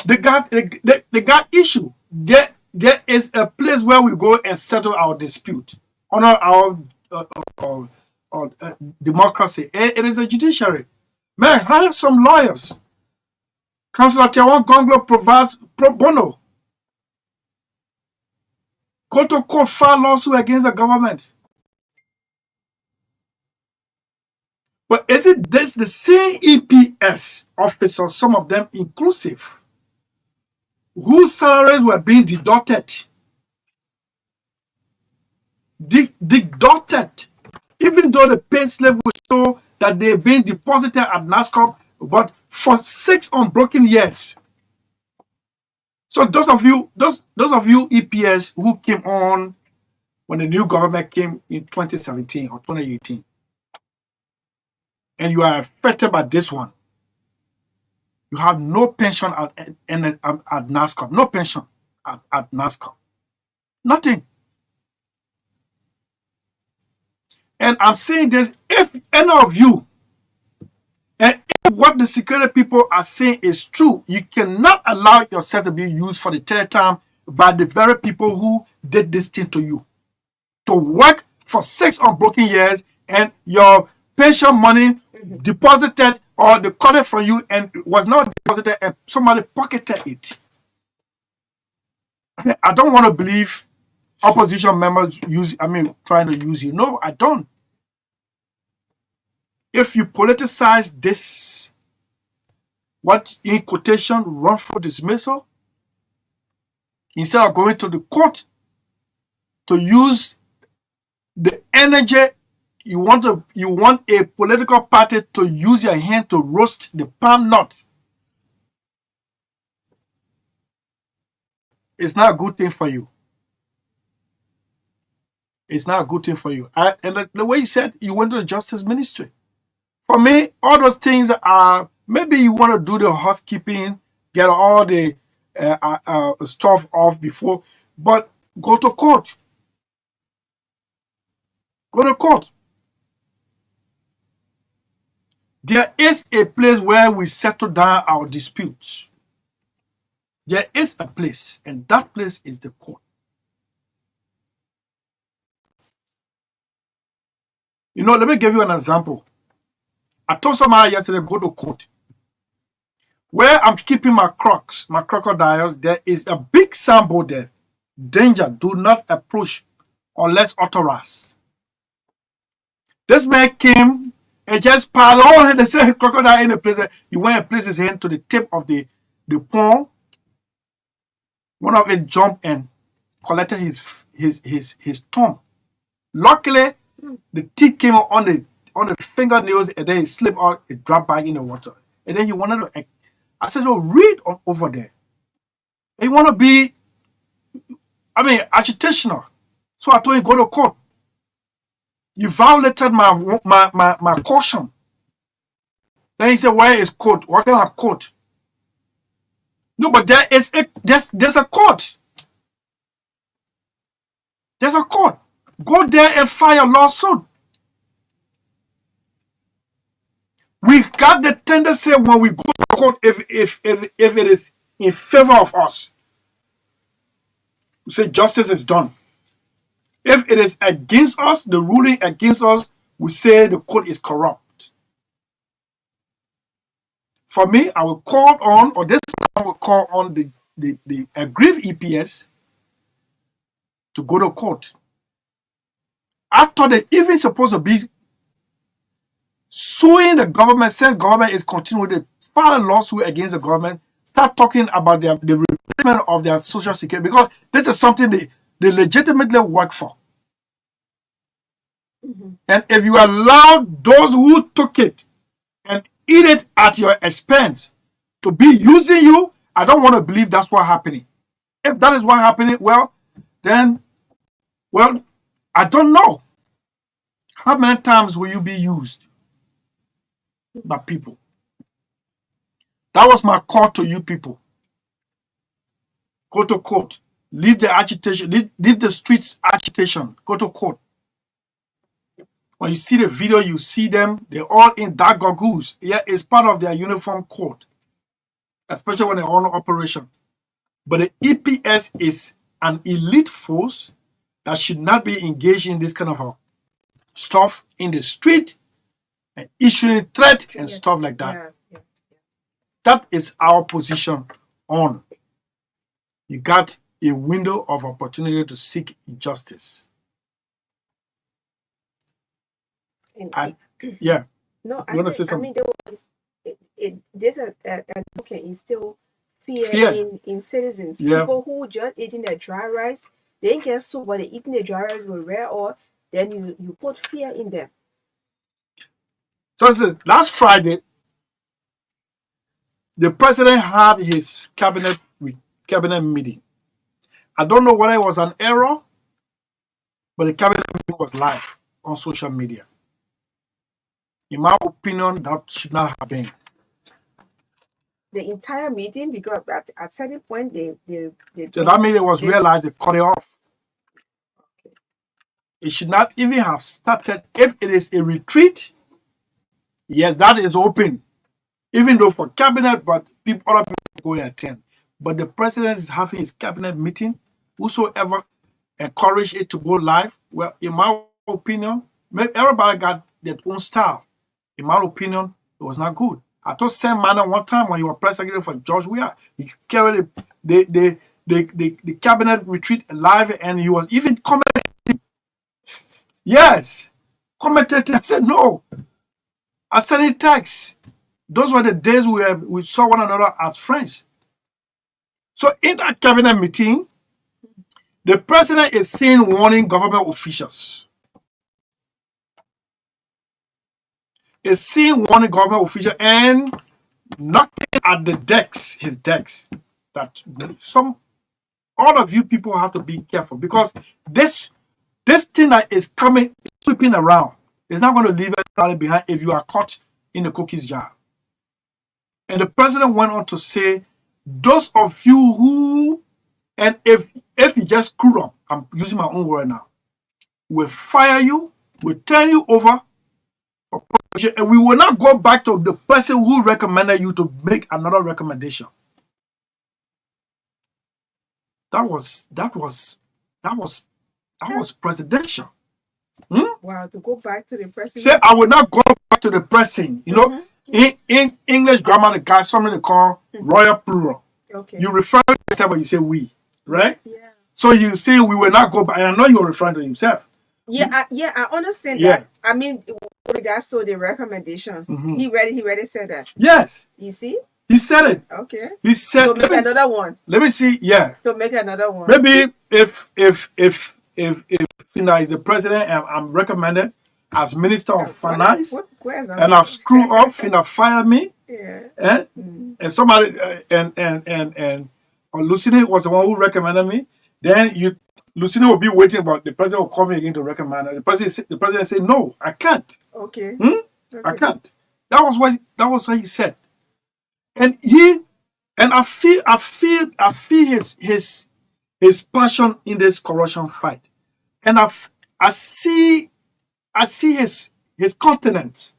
Speaker 1: the God issue. There is a place where we go and settle our dispute, honor our uh, democracy. It is a judiciary. Man, hire some lawyers. Councillor Tiawan Gonglo provides pro bono. Go to court, file lawsuit against the government. But is it this the same EPS officers, some of them inclusive, whose salaries were being deducted, even though the pay slip will show that they've been deposited at NASCOM, but for 6 unbroken years. So those of you EPS who came on when the new government came in 2017 or 2018, and you are affected by this one, you have no pension at NASCOM, no pension at NASCOM, nothing. And I'm saying this, if any of you, and if what the security people are saying is true, you cannot allow yourself to be used for the third time by the very people who did this thing to you. To work for 6 unbroken years and your pension money deposited or they cut it from you and was not deposited and somebody pocketed it. I don't want to believe opposition members trying to use you. No, I don't. If you politicize this, what in quotation, wrongful dismissal, instead of going to the court to use the energy, you want a political party to use your hand to roast the palm nut. It's not a good thing for you. It's not a good thing for you. And the way you said you went to the justice ministry. For me, all those things are, maybe you want to do the housekeeping, get all the stuff off before, but go to court. Go to court. There is a place where we settle down our disputes. There is a place, and that place is the court. Let me give you an example. I told somebody yesterday, go to court. Where I'm keeping my crocs, my crocodiles, there is a big signboard there. Danger, do not approach unless authorized. This man came and just piled all the same crocodile in the place. He went and placed his hand to the tip of the pond. One of it jumped and collected his thumb. Luckily, the teeth came on the fingernails and then it slipped out, it dropped back in the water. And then he wanted to, I said, oh, read over there. And you want to be, agitational. So I told him, go to court. You violated my caution. Then he said, where is court? What kind of court? No, but there's a court. There's a court. Go there and file a lawsuit. We got the tendency when we go to court, if it is in favor of us, we say justice is done. If it is against us, the ruling against us, we say the court is corrupt. For me, I will call on, or this one will call on the aggrieved EPS to go to court. I thought they even supposed to be suing the government, since government is continuing to file a lawsuit against the government, start talking about the replacement of their social security, because this is something they legitimately work for. And if you allow those who took it and eat it at your expense to be using you, I don't want to believe that's what's happening. If that is what's happening, then I don't know. How many times will you be used by people? That was my call to you people. Go to court. Leave the agitation. Leave the streets agitation. Go to court. When you see the video, you see them, they're all in dark goggles. Yeah, it's part of their uniform code, especially when they're on operation. But the EPS is an elite force that should not be engaged in this kind of stuff in the street and issuing threat and stuff like that.
Speaker 3: Yeah.
Speaker 1: That is our position on. You got a window of opportunity to seek justice. Yeah.
Speaker 3: No,
Speaker 1: You want to say something?
Speaker 3: I mean, there was, there's a book can instill fear. In citizens.
Speaker 1: Yeah.
Speaker 3: People who just eating their dry rice, they didn't get soup, but they eating their dry rice with rare oil. Then you put fear in them.
Speaker 1: So last Friday, the president had his cabinet meeting. I don't know whether it was an error, but the cabinet meeting was live on social media. In my opinion, that should not have been.
Speaker 3: The entire meeting, because at a certain point they
Speaker 1: So that meeting was realized, they cut it off. It should not even have started. If it is a retreat, yes, that is open. Even though for cabinet, but other people go and attend. But the president is having his cabinet meeting. Whosoever encouraged it to go live, well, in my opinion, everybody got their own style. In my opinion, it was not good. I told Sam Manor one time when he was press secretary for George Weah, he carried the cabinet retreat live, and he was even commenting. Yes, commented. I said no. I sent it text. Those were the days we saw one another as friends. So in that cabinet meeting, the president is seen warning government officials. Is seen warning government officials and knocking at the decks, his decks. That all of you people have to be careful, because this thing that is coming, sweeping around, is not going to leave anybody behind if you are caught in the cookies jar. And the president went on to say, those of you who, and if you just screw up, I'm using my own word now, will fire you, will turn you over, and we will not go back to the person who recommended you to make another recommendation. That was presidential.
Speaker 3: Wow, to go back to the president.
Speaker 1: Say, I will not go back to the person. You know, in English grammar, the guy something they call royal plural.
Speaker 3: Okay.
Speaker 1: You refer to yourself when you say we, right?
Speaker 3: Yeah.
Speaker 1: So you say we will not go back, and I know you're referring to himself.
Speaker 3: Yeah, I understand that. I mean, with regards to the recommendation, he already said that.
Speaker 1: Yes.
Speaker 3: You see?
Speaker 1: He said it.
Speaker 3: Okay.
Speaker 1: He said.
Speaker 3: So make another one.
Speaker 1: Let me see. Yeah.
Speaker 3: To make another one.
Speaker 1: Maybe if Fina is the president and I'm recommended as Minister of Finance, and I've screwed up, Fina fired me.
Speaker 3: Yeah.
Speaker 1: And somebody or Lucini was the one who recommended me. Then Lucini will be waiting, but the president will call me again to recommend her. The president said, "No, I can't.
Speaker 3: Okay.
Speaker 1: I can't." That was what he said. And I feel his passion in this corruption fight. And I see his continence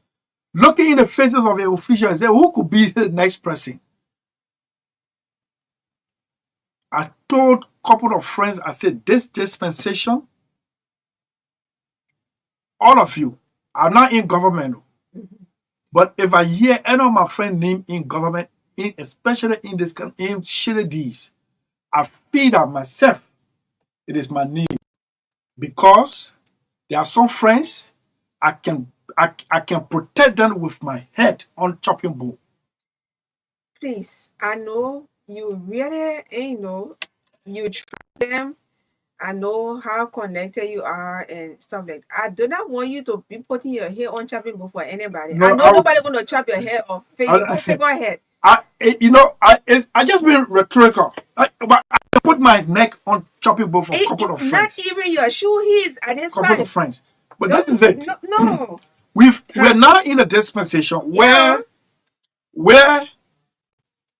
Speaker 1: looking in the faces of the officials and say, who could be the next person? I told a couple of friends, I said, this dispensation, all of you are not in government. But if I hear any of my friends name in government, especially in this in shitty deeds, I feel that myself, it is my name. Because there are some friends I can protect them with my head on chopping board.
Speaker 3: Please, I know you really you trust them. I know how connected you are and stuff like that. I do not want you to be putting your hair on chopping board for anybody.
Speaker 1: No,
Speaker 3: I know nobody's going to chop your hair off. Go ahead.
Speaker 1: I just been rhetorical. But I put my neck on chopping board for a couple of friends.
Speaker 3: Not even your shoe heels at this time.
Speaker 1: Couple of friends. But that is it.
Speaker 3: No.
Speaker 1: We're now in a dispensation where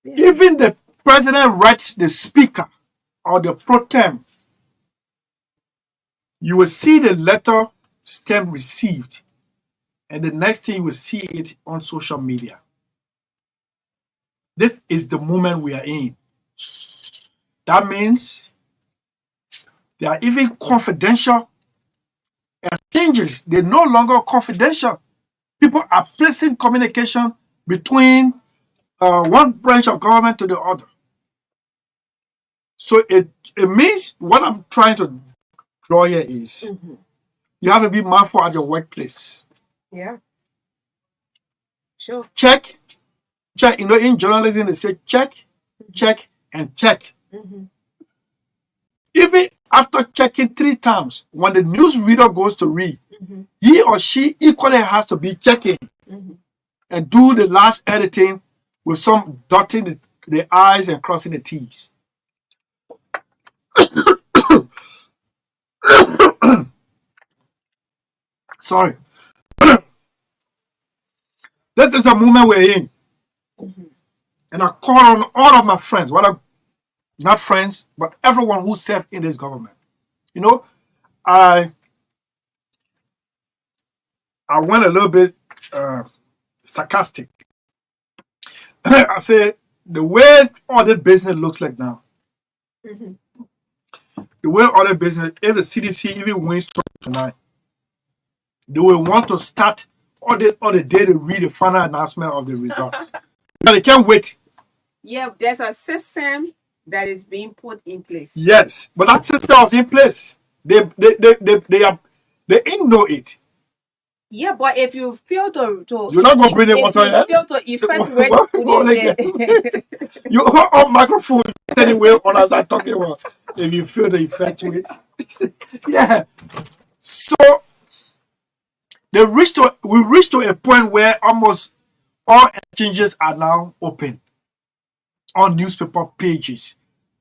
Speaker 1: even the president writes the speaker or the pro tem. You will see the letter stamp received and the next thing you will see it on social media. This is the moment we are in. That means they are even confidential exchanges. They're no longer confidential. People are placing communication between one branch of government to the other. So it means what I'm trying to draw here is you have to be mindful at your workplace.
Speaker 3: Yeah. Sure.
Speaker 1: Check. You know, in journalism, they say check, check, and check. Even after checking 3 times, when the news reader goes to read, he or she equally has to be checking and do the last editing with some dotting the I's and crossing the T's. Sorry. This is a moment we're in. And I call on all of my friends, whether not friends, but everyone who served in this government. You know, I went a little bit sarcastic. I say the way audit business looks like now, the way audit business, if the CDC even wins tonight, they will want to start audit on the day they read the final announcement of the results. But they can't wait.
Speaker 3: Yeah, there's a system that is being put in place.
Speaker 1: Yes, but that system was in place. They ain't know it.
Speaker 3: Yeah, but if you fail to
Speaker 1: you're not going to bring the water.
Speaker 3: If you fail to effect
Speaker 1: you on microphone anyway on as I talking about. If you feel the effect to it, yeah. So we reached to a point where almost all exchanges are now open on newspaper pages.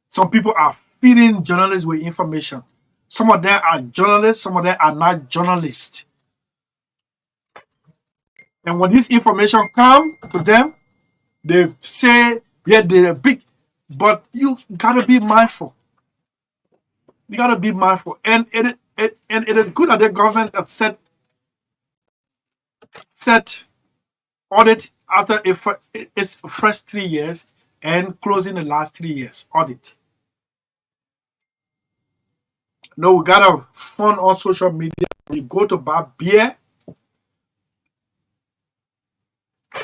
Speaker 1: Some people are feeding journalists with information. Some of them are journalists, some of them are not journalists. And when this information comes to them, they say, yeah, they're big, but you gotta be mindful. You gotta be mindful. And it is good that the government has set audit after its first 3 years and closing the last 3 years audit. No, we gotta fund on social media. We go to buy beer.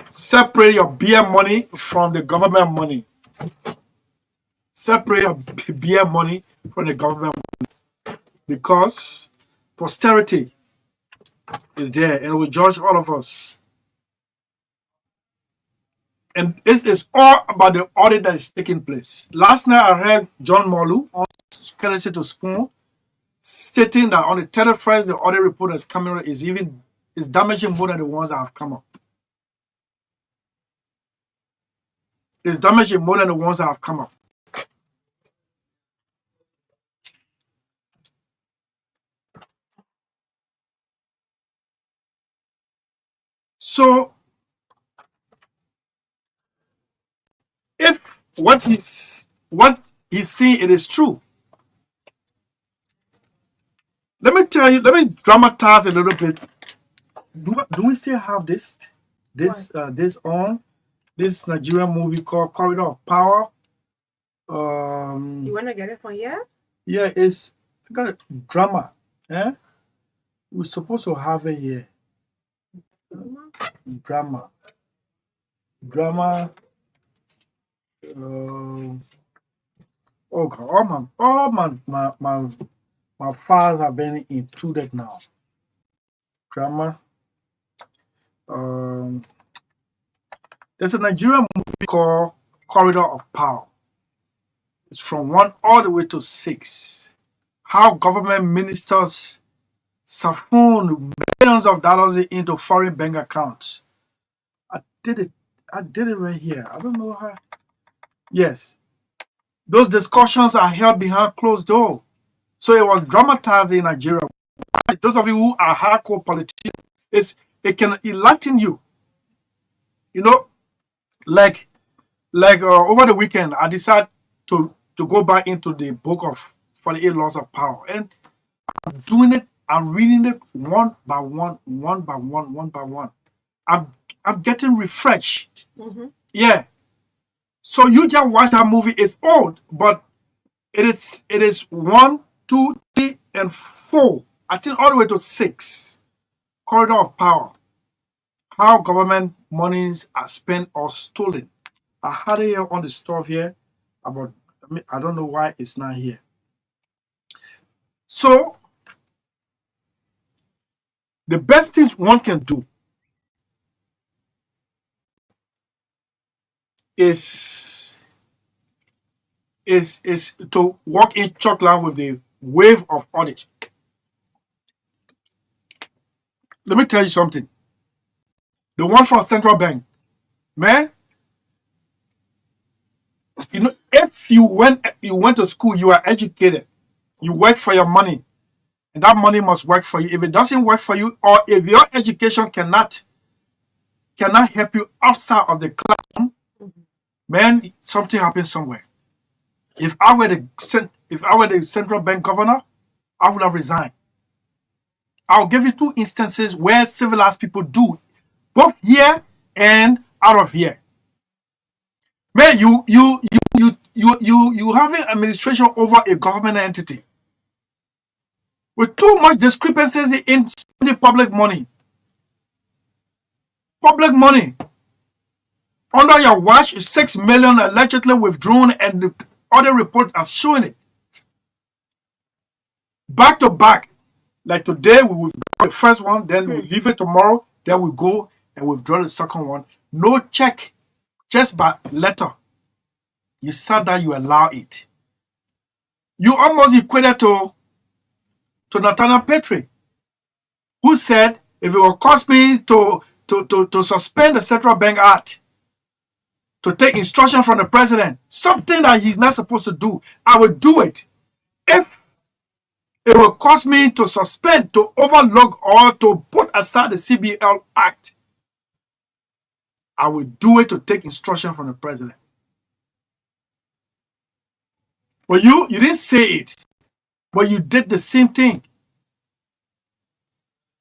Speaker 1: Separate your beer money from the government money. Separate your beer money from the government money. Because posterity is there and will judge all of us. And this is all about the audit that is taking place. Last night I heard John Molu on Courtesy to Spoon stating that on the 31st the audit report that's coming is damaging more than the ones that have come up. It's damaging more than the ones that have come up. So, if what he's seeing it is true, let me tell you. Let me dramatize a little bit. Do we still have this Nigerian movie called Corridor of Power?
Speaker 3: You wanna get it from here?
Speaker 1: Yeah, it's got a drama. Eh? We're supposed to have it here. Drama. Oh God! My files have been intruded now. Drama. There's a Nigerian movie called Corridor of Power. It's from 1 all the way to 6. How government ministers siphon millions of dollars into foreign bank accounts. I did it right here. I don't know how. Yes. Those discussions are held behind closed doors. So it was dramatized in Nigeria. Those of you who are hardcore politicians, it can enlighten you. You know, like over the weekend, I decided to go back into the book of 48 Laws of Power. And I'm doing it I'm reading it one by one, one by one, one by one. I'm getting refreshed. Yeah. So you just watch that movie. It's old, but it is 1, 2, 3, and 4. I think all the way to 6. Corridor of Power. How government monies are spent or stolen. I had it here on the stuff here about. I don't know why it's not here. So the best thing one can do is to walk in Chocolate with the wave of audit. Let me tell you something. The one from Central Bank, man. You know, if you went to school, you are educated, you work for your money, and that money must work for you. If it doesn't work for you, or if your education cannot help you outside of the classroom, man, something happens somewhere. If I were the central bank governor, I would have resigned. I'll give you 2 instances where civilized people do, both here and out of here. Man, you have an administration over a government entity with too much discrepancies in the public money. Public money under your watch is 6 million allegedly withdrawn, and the other reports are showing it. Back to back. Like today, we withdraw the first one, then we leave it tomorrow, then we go and withdraw the second one. No check, just by letter. You said that you allow it. You almost equated to Nathaniel Petrie, who said, if it will cost me to suspend the Central Bank Act, to take instruction from the president, something that he's not supposed to do, I will do it. If it will cost me to suspend, to overlook, or to put aside the CBL Act, I will do it to take instruction from the president. But you didn't say it, but you did the same thing.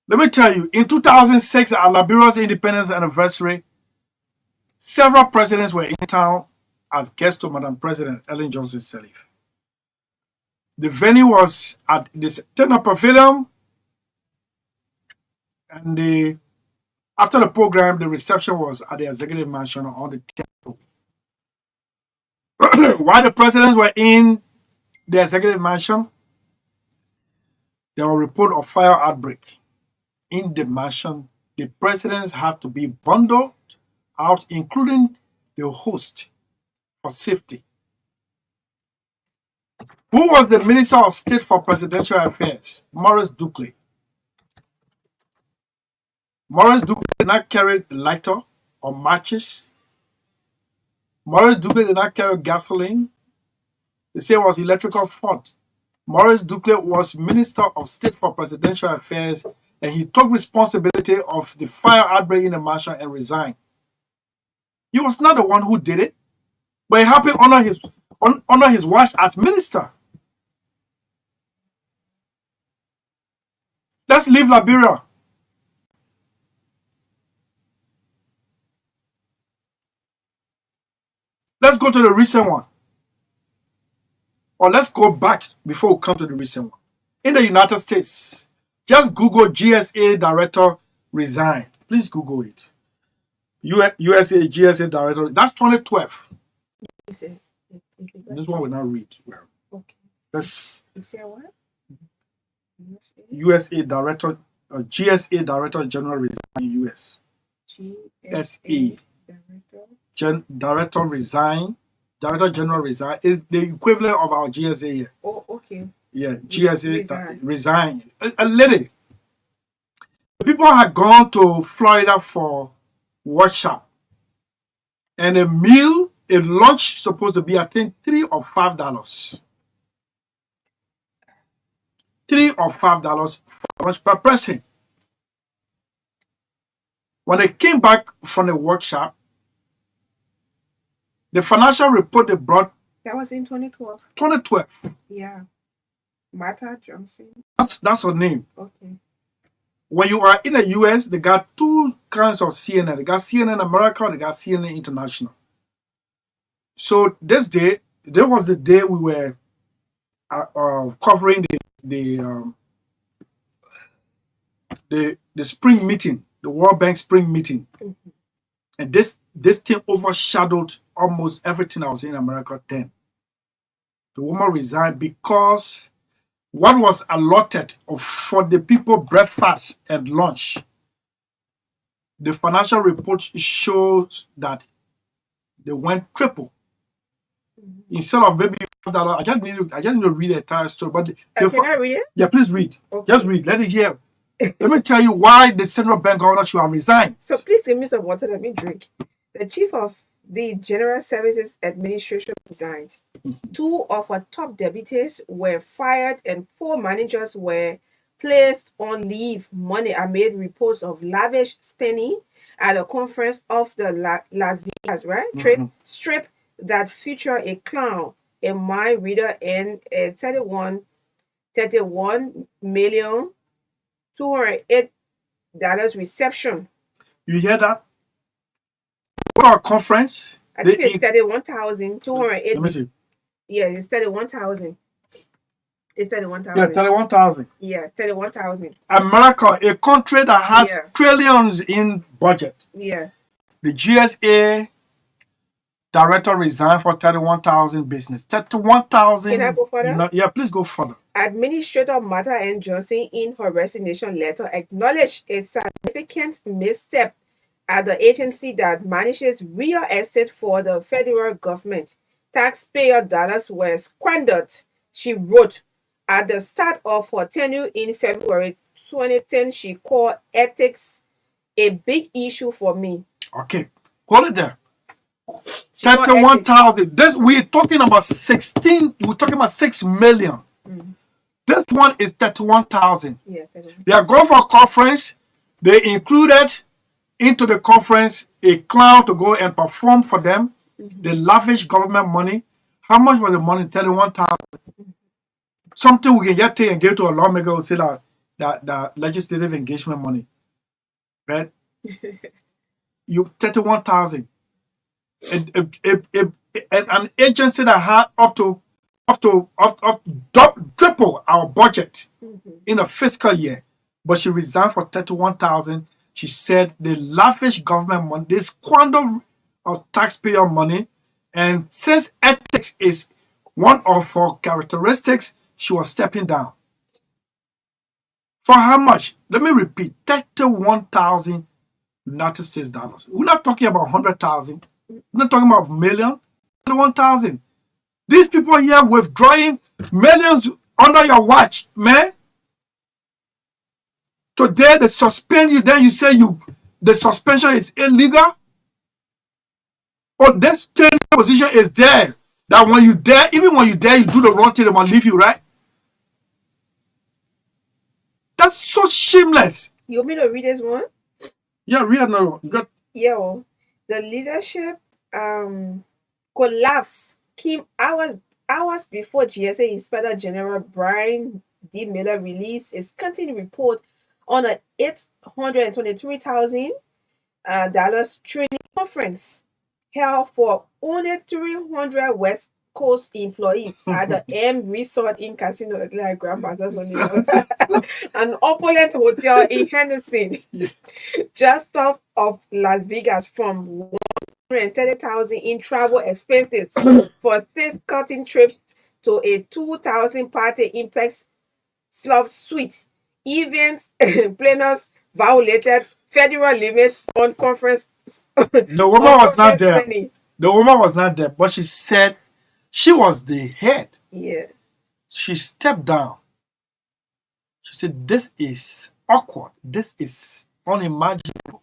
Speaker 1: Let me tell you, in 2006, at Liberia's independence anniversary, several presidents were in town as guests to Madam President Ellen Johnson Sirleaf. The venue was at the Tenor Pavilion, and after the program, the reception was at the Executive Mansion on the 10th floor. While the presidents were in the Executive Mansion, there was a report of fire outbreak in the mansion. The presidents have to be bundled out, including the host, for safety. Who was the Minister of State for Presidential Affairs? Maurice Dukley. Maurice Dukley did not carry lighter or matches. Maurice Dukley did not carry gasoline. They say it was electrical fault. Maurice Dukley was Minister of State for Presidential Affairs, and he took responsibility of the fire outbreak in the mansion and resigned. He was not the one who did it, but it happened under his watch as minister. Let's leave Liberia. Let's go to the recent one. Or let's go back before we come to the recent one. In the United States, just Google GSA director resign. Please Google it. USA GSA director. That's 2012. This one will not read well.
Speaker 3: Okay.
Speaker 1: Let's.
Speaker 3: You say what?
Speaker 1: USA director, GSA director general resign in US. GSA director resign. Director general resign is the equivalent of our GSA here.
Speaker 3: Oh, okay.
Speaker 1: Yeah, GSA resign. A lady. The people had gone to Florida for workshop, and a lunch supposed to be, I think, $3 or $5. $3 or $5 for lunch per person. When they came back from the workshop, the financial report they brought.
Speaker 3: That was in 2012.
Speaker 1: 2012.
Speaker 3: Yeah. Martha Johnson.
Speaker 1: That's her name.
Speaker 3: Okay.
Speaker 1: When you are in the US, they got two kinds of CNN. They got CNN America, they got CNN International. So this day, there was the day we were covering the spring meeting, the World Bank spring meeting.
Speaker 3: Mm-hmm.
Speaker 1: And this thing overshadowed almost everything I was in America then. The woman resigned because what was allotted for the people breakfast and lunch, the financial report shows that they went triple.
Speaker 3: Mm-hmm.
Speaker 1: Instead of maybe $5, I just need to read the entire story. But
Speaker 3: can I read it?
Speaker 1: Yeah, please read.
Speaker 3: Okay.
Speaker 1: Just read. Let it hear. Let me tell you why the central bank governor should have resigned.
Speaker 3: So please give me some water. Let me drink. The chief of the General Services Administration resigned. 2 of her top deputies were fired and 4 managers were placed on leave Monday amid reports of lavish spending at a conference of the Las Vegas strip that featured a clown, a mind reader, and a $31 million $208 reception.
Speaker 1: You hear that? For a conference,
Speaker 3: I think it's 31,208.
Speaker 1: Let me see.
Speaker 3: Yeah, it's 31,000. It's 31,000.
Speaker 1: Yeah, 31,000.
Speaker 3: Yeah, 31,000.
Speaker 1: America, a country that has trillions in budget.
Speaker 3: Yeah.
Speaker 1: The GSA director resigned for 31,000 business. 31,000.
Speaker 3: Can I go further?
Speaker 1: Yeah, please go further.
Speaker 3: Administrator Martha N. Johnson, in her resignation letter, acknowledged a significant misstep at the agency that manages real estate for the federal government. Taxpayer dollars were squandered, she wrote. At the start of her tenure in February 2010, she called ethics a big issue for me.
Speaker 1: Okay, hold it there. 31,000. We're talking about 16. We're talking about 6 million.
Speaker 3: Mm.
Speaker 1: This one is 31,000.
Speaker 3: Yeah, 31.
Speaker 1: They are going for a conference. They included into the conference a clown to go and perform for them. Mm-hmm. They lavish government money. How much was the money? 31,000. Mm-hmm. Something we can get take and give to a lawmaker who say that legislative engagement money, right? You 31,000. An agency that had up to triple our budget in a fiscal year, but she resigned for 31,000. She said they lavish government money, they squander of taxpayer money, and since ethics is one of her characteristics, she was stepping down. For how much? Let me repeat: 31,000 United States dollars. We're not talking about 100,000. We're not talking about million. 31,000. These people here withdrawing millions under your watch, man. Today they suspend you, then you say the suspension is illegal. Or this tenure position is there. That when you dare, even when you dare, you do the wrong thing, they will leave you, right? That's so shameless.
Speaker 3: You want me to read this one?
Speaker 1: Yeah, read another one. You got.
Speaker 3: Yeah, well, the leadership collapse came hours before GSA Inspector General Brian D. Miller released a scanty report on a $823,000 training conference held for only 300 West Coast employees at the M Resort in Casino, like Grandmaster's an opulent hotel in Henderson, just south of Las Vegas, from $130,000 in travel expenses for 6 cutting trips to a 2,000 party Impex Slop Suite. Events planners violated federal limits on conference.
Speaker 1: The woman was not there. The woman was not there, but she said she was the head.
Speaker 3: Yeah.
Speaker 1: She stepped down. She said, "This is awkward. This is unimaginable."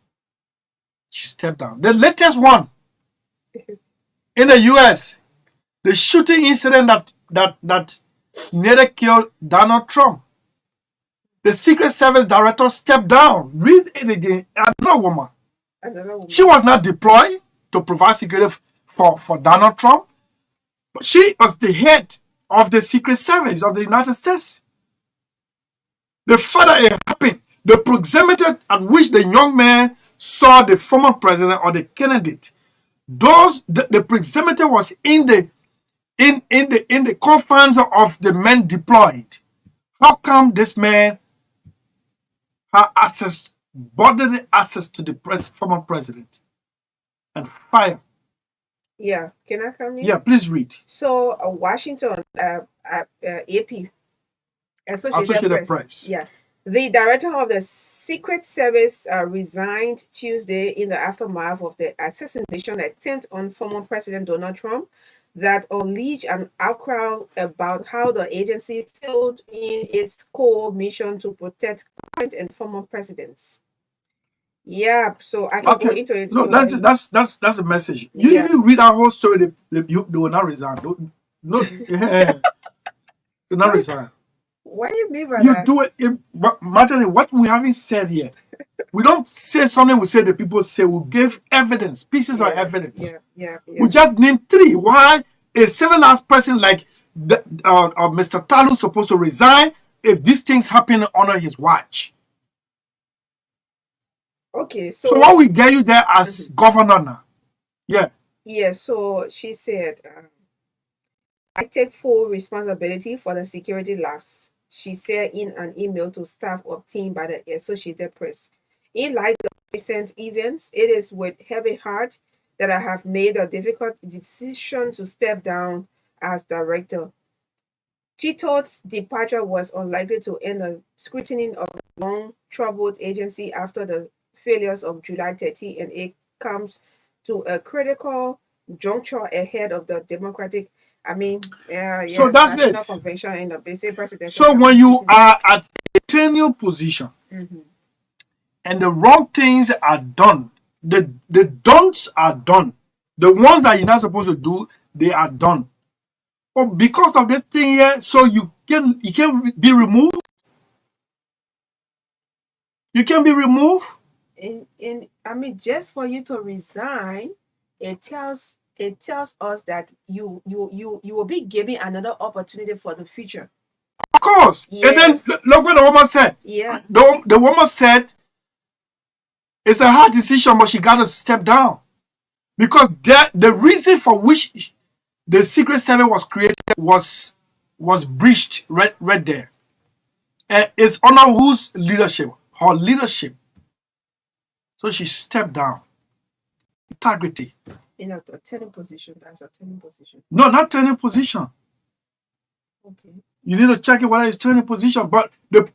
Speaker 1: She stepped down. The latest one in the US, the shooting incident that nearly killed Donald Trump. The Secret Service director stepped down. Read it again. Another woman. She was not deployed to provide security for Donald Trump, but she was the head of the Secret Service of the United States. The fact that it happened, the proximity at which the young man saw the former president or the candidate, the proximity was in the confines of the men deployed. How come this man had access, bodily access to the former president and fire?
Speaker 3: Yeah, can I come in?
Speaker 1: Yeah, please read.
Speaker 3: So, Washington, AP,
Speaker 1: Associated Press.
Speaker 3: Yeah. The director of the Secret Service resigned Tuesday in the aftermath of the assassination attempt on former President Donald Trump that unleashed an outcry about how the agency failed in its core mission to protect current and former presidents. Yeah, so I can go into it.
Speaker 1: No, that's a message. You read our whole story, they will not resign. No, do not resign.
Speaker 3: What do you mean by
Speaker 1: You
Speaker 3: that?
Speaker 1: do it. Magdalene, what we haven't said here, we don't say something we say the people say. We give evidence, pieces of evidence.
Speaker 3: Yeah.
Speaker 1: We just name 3. Why a civilized person like Mr. Talu supposed to resign if these things happen under his watch?
Speaker 3: Okay,
Speaker 1: So what we get you there as governor now? Yeah.
Speaker 3: Yeah, so she said, I take full responsibility for the security lapse, she said in an email to staff obtained by the Associated Press. In light of recent events, it is with heavy heart that I have made a difficult decision to step down as director. Chito's departure was unlikely to end the scrutiny of the long-troubled agency after the failures of July 30, and it comes to a critical juncture ahead of the Democratic,
Speaker 1: So that's
Speaker 3: National
Speaker 1: it.
Speaker 3: Convention in the basic presidential.
Speaker 1: So when you are at a tenure position and the wrong things are done, the don'ts are done. The ones that you're not supposed to do, they are done. But because of this thing here, so you can be removed. You can be removed.
Speaker 3: Just for you to resign, it tells us that you will be given another opportunity for the future.
Speaker 1: Of course.
Speaker 3: Yes.
Speaker 1: And then look what the woman said.
Speaker 3: Yeah.
Speaker 1: The woman said it's a hard decision, but she got to step down. Because the reason for which the Secret Service was created was breached right there. And it's under whose leadership? Her leadership. So she stepped down. Integrity.
Speaker 3: In a turning position. That's a turning position.
Speaker 1: No, not turning position.
Speaker 3: Okay.
Speaker 1: You need to check it whether it's turning position. But the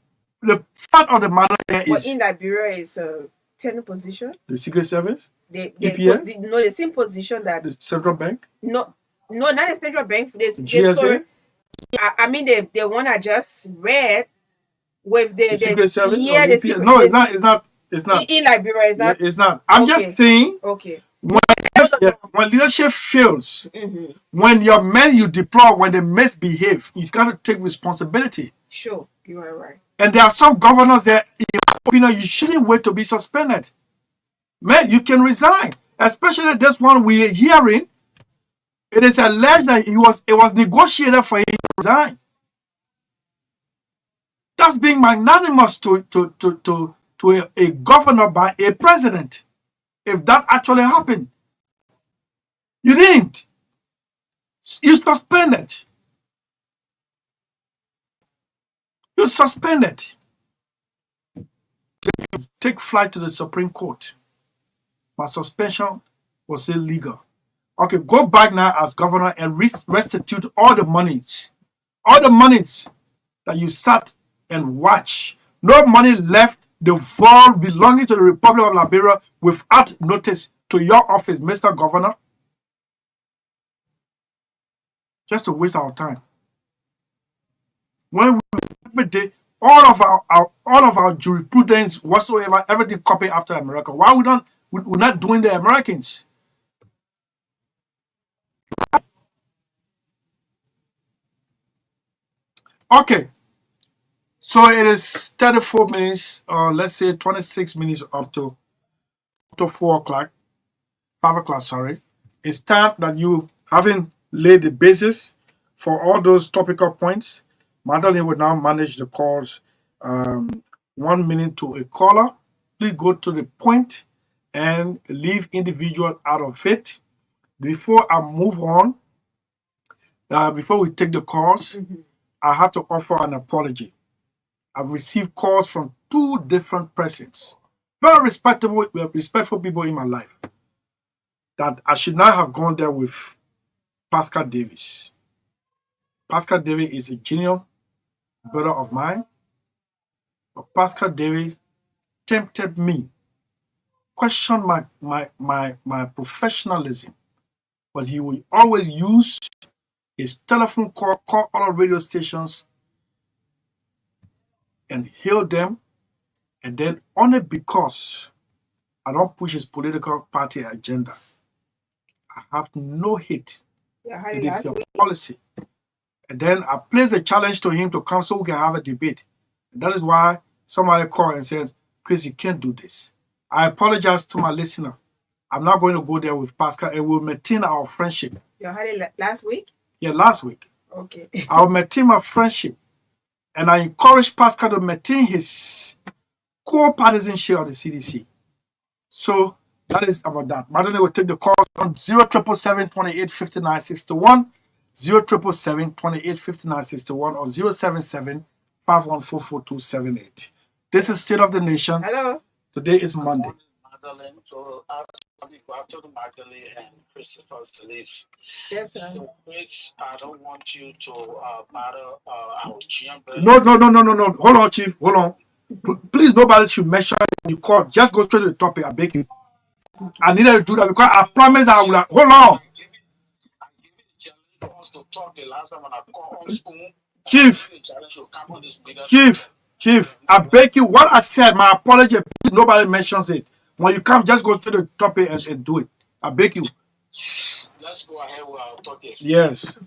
Speaker 1: fact of the matter there is.
Speaker 3: In Liberia is a turning position.
Speaker 1: The Secret Service?
Speaker 3: EPS? The same position that.
Speaker 1: The central bank?
Speaker 3: No, not the central bank.
Speaker 1: GSA?
Speaker 3: The one I just read with the
Speaker 1: Secret Service?
Speaker 3: Yeah, the secret.
Speaker 1: No, it's not. It's not.
Speaker 3: In Liberia, it's not.
Speaker 1: It's not. I'm just saying.
Speaker 3: Okay.
Speaker 1: When leadership fails, when your men you deploy, when they misbehave, you got to take responsibility.
Speaker 3: Sure, you are right.
Speaker 1: And there are some governors that, in my opinion, you shouldn't wait to be suspended. Man, you can resign. Especially this one we are hearing. It is alleged that it was negotiated for him to resign. That's being magnanimous to a governor by a president. If that actually happened. You didn't. You suspended. You suspended. You take flight to the Supreme Court. My suspension was illegal. Okay, go back now as governor and restitute all the monies. All the monies that you sat and watched. No money left the vault belonging to the Republic of Liberia without notice to your office, Mr. Governor. Just to waste our time. When we did all of our jurisprudence whatsoever, everything copy after America. Why we're not doing the Americans? Okay. So it is 34 minutes, or let's say 26 minutes up to 4 o'clock, 5 o'clock, sorry. It's time that you having laid the basis for all those topical points. Magdalene will now manage the calls 1 minute to a caller. Please go to the point and leave individual out of it. Before I move on, before we take the calls, I have to offer an apology. I've received calls from 2 different persons, very respectful people in my life, that I should not have gone there with Pascal Davis. Pascal Davis is a junior brother of mine, but Pascal Davis tempted me, questioned my professionalism, but he will always use his telephone call other radio stations and hail them, and then only because I don't push his political party agenda, I have no hate. It is your policy. And then I place a challenge to him to come so we can have a debate. And that is why somebody called and said, Chris, you can't do this. I apologize to my listener. I'm not going to go there with Pascal, and we'll maintain our friendship.
Speaker 3: You had it last week?
Speaker 1: Yeah, last week.
Speaker 3: Okay.
Speaker 1: I will maintain my friendship. And I encourage Pascal to maintain his core partisanship of the CDC. So that is about that. Magdalene will take the call on 0777 28 59 61, 0777 28 59 61, or 077 5144278. This is State of the Nation.
Speaker 3: Hello.
Speaker 1: Today is Monday.
Speaker 5: Magdalene, so after Magdalene and Christopher Sellee.
Speaker 3: Yes, sir.
Speaker 5: So, Chris, I don't want you to bother our chamber.
Speaker 1: No. Hold on, Chief. Hold on. Please, nobody should mention you call. Just go straight to the topic. I beg you. I needed to do that because I promised I would. Hold on.
Speaker 5: I give you the challenge for us to talk the last time when I called on spoon.
Speaker 1: Chief, I beg you. What I said, my apology. Please, nobody mentions it. When you come, just go straight to the topic and do it. I beg you.
Speaker 5: Let's go ahead with our topic.
Speaker 1: Yes.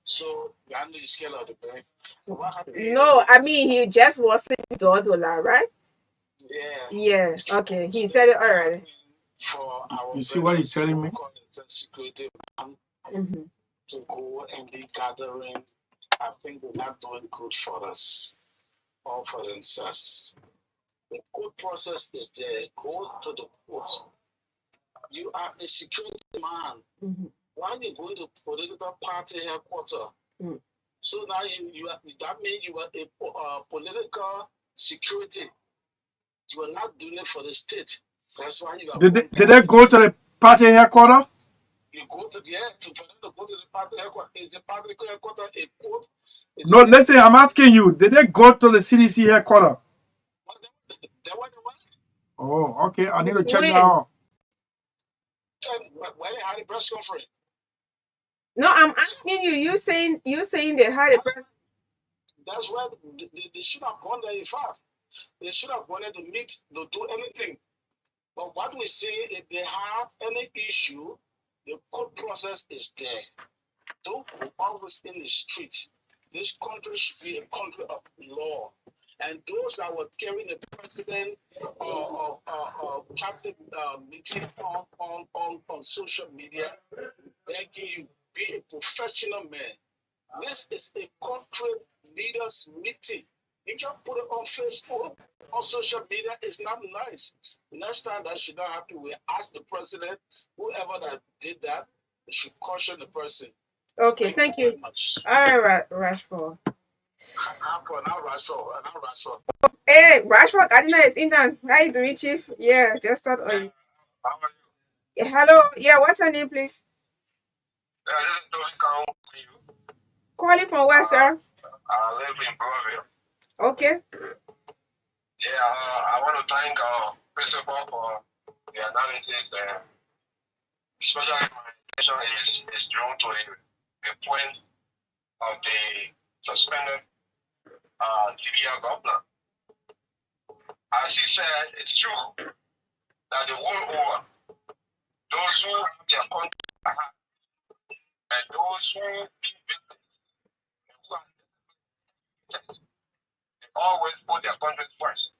Speaker 5: So, you handle the scale of the bank.
Speaker 3: No, I mean, he just was saying $1, right?
Speaker 5: Yeah.
Speaker 3: Yeah. Okay. He said it already.
Speaker 5: For our
Speaker 1: You see what he's telling me?
Speaker 5: Security to go and be gathering. I think they're not doing good for us or for themselves. The court process is there. Go to the court. You are a security man. Why you go to political party headquarters? So now that means you are a political security. You are not doing it for the state. That's why you are.
Speaker 1: Did they go to the party headquarters?
Speaker 5: You go to for them to go to the party headquarters. Is the party headquarters a court?
Speaker 1: No, listen, I'm asking you. Did they go to the CDC headquarters?
Speaker 5: They were the one.
Speaker 1: Oh, okay. I need to check that out.
Speaker 5: Why they had a press conference?
Speaker 3: No, I'm asking you. You saying they had a press.
Speaker 5: That's why they should have gone there. In fact, they should have gone there to meet, to do anything. But what we say, if they have any issue, the court process is there. Don't go always in the streets. This country should be a country of law. And those that were carrying the president cabinet meeting on social media, begging you, be a professional man. This is a country leaders meeting. You just put it on Facebook, on social media, it's not nice. Next time that should not happen, we ask the president, whoever that did that, they should caution the person.
Speaker 3: Okay, thank you. All right, Rashford. Hey, Rashford, Kadina is in there. How you doing, Chief? Yeah, just start on. Hello, yeah, what's your name, please? Calling from where, sir?
Speaker 5: I live in Brooklyn.
Speaker 3: Okay.
Speaker 5: Yeah, I want to thank Principal for the analysis. Especially my attention is drawn to the point of the suspended TBR governor. As he said, it's true that the world over, those who have their country at heart, and those who give business, they always put their country first.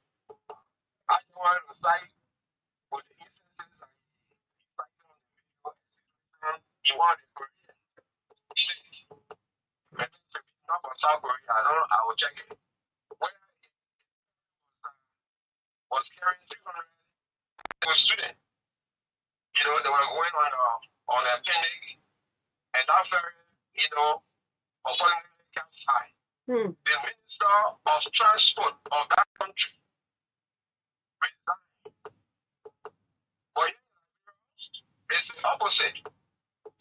Speaker 5: I don't want to side with the instances like he wanted Korea. But not for South Korea, I will check it. Whether on a clinic, and that's very, on political side. The Minister of Transport of that country resigned. But it's the opposite.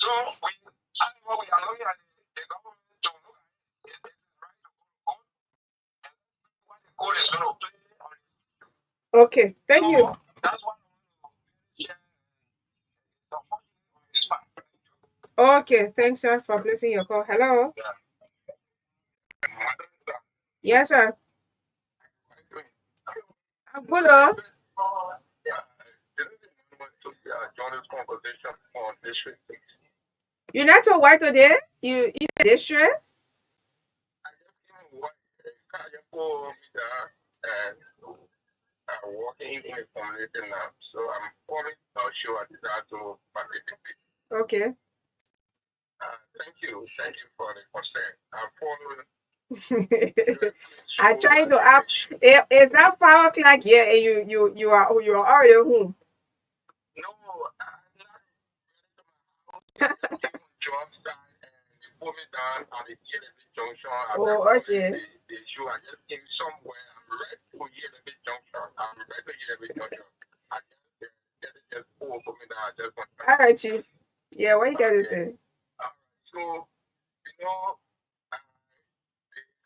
Speaker 5: So we are looking at the government to look at it is right to go and what the code is going to play on it.
Speaker 3: Okay, thank you.
Speaker 5: That's what
Speaker 3: Okay, thanks, sir, for placing your call. Hello. Yes, sir. I'm good. You're not so white today? You in the district?
Speaker 5: I'm working in a community now, so I'm calling our show at that to participate.
Speaker 3: Okay.
Speaker 5: Thank you for the consent. I'm following.
Speaker 3: I trying to up. It's not 5 o'clock here, and you are already home.
Speaker 5: No, I'm not. Job site and put me down at the Yellow Junction.
Speaker 3: Oh, okay.
Speaker 5: The issue I just came somewhere. I'm right to Yellow Junction. I'm right to Yellow Junction. I just pull me down. I just want to.
Speaker 3: All right, Chief. Yeah, what you got to say?
Speaker 5: So, the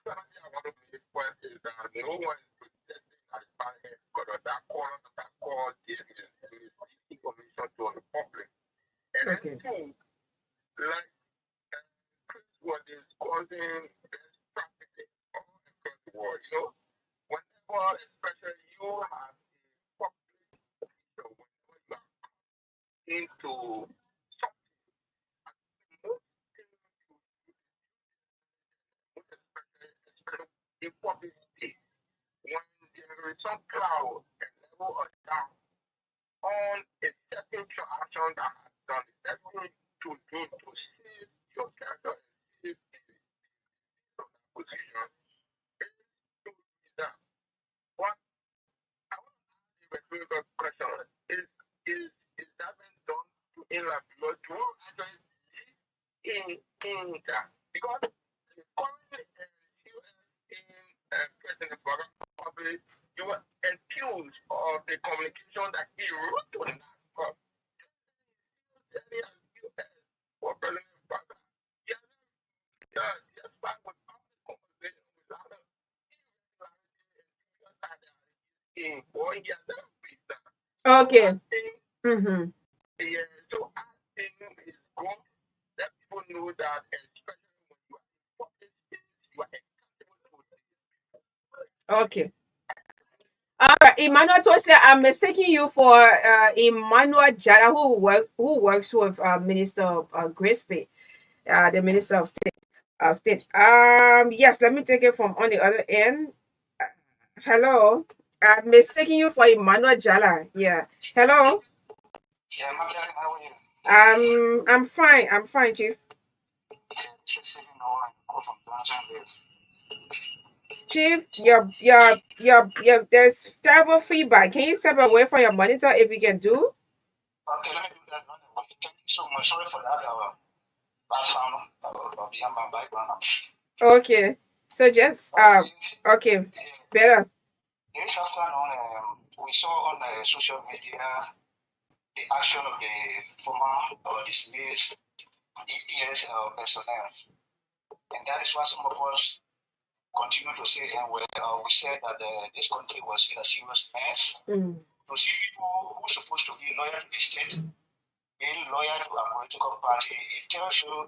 Speaker 5: strategy I want to make first is that no one is protecting as far as because that call gave me information to the public. And then two, like what is causing this trafficking all across the world, whenever especially you have a public official, whenever you are into something, in public state, when there is some cloud and level of down on a certain transaction that has done a certain to do to save your character and save the position. Is that what I want to ask you a very good question? Is that been done to inland because to actually in that because the current in President Barack Obama, you were accused of the communication that he wrote to the NASCOP. For President Barack. Yes, but with all the conversation without in 4 years,
Speaker 3: Okay. Mm-hmm.
Speaker 5: Yeah, so I think it's good that people know that, especially when you are you are accountable to.
Speaker 3: Okay. All right, Emmanuel Tosia, I'm mistaking you for Emmanuel Jada, who works with Minister Grisby, the Minister of State. Yes, let me take it from on the other end. Hello, I'm mistaking you for Emmanuel Jala. Yeah. Hello.
Speaker 5: Yeah, Magdalene, how are you?
Speaker 3: I'm fine, Chief. Chief, there's terrible feedback. Can you step away from your monitor if you can do?
Speaker 5: Okay, let me do that. Thank you so much. Sorry for that. Bad sound behind my background.
Speaker 3: Okay, so just okay, better.
Speaker 5: This afternoon, we saw on social media the action of the former or dismissed EPS personnel, and that is why some of us continue to say, and we said that this country was in a serious mess. To see people who are supposed to be loyal to the state being loyal to a political party, it tells you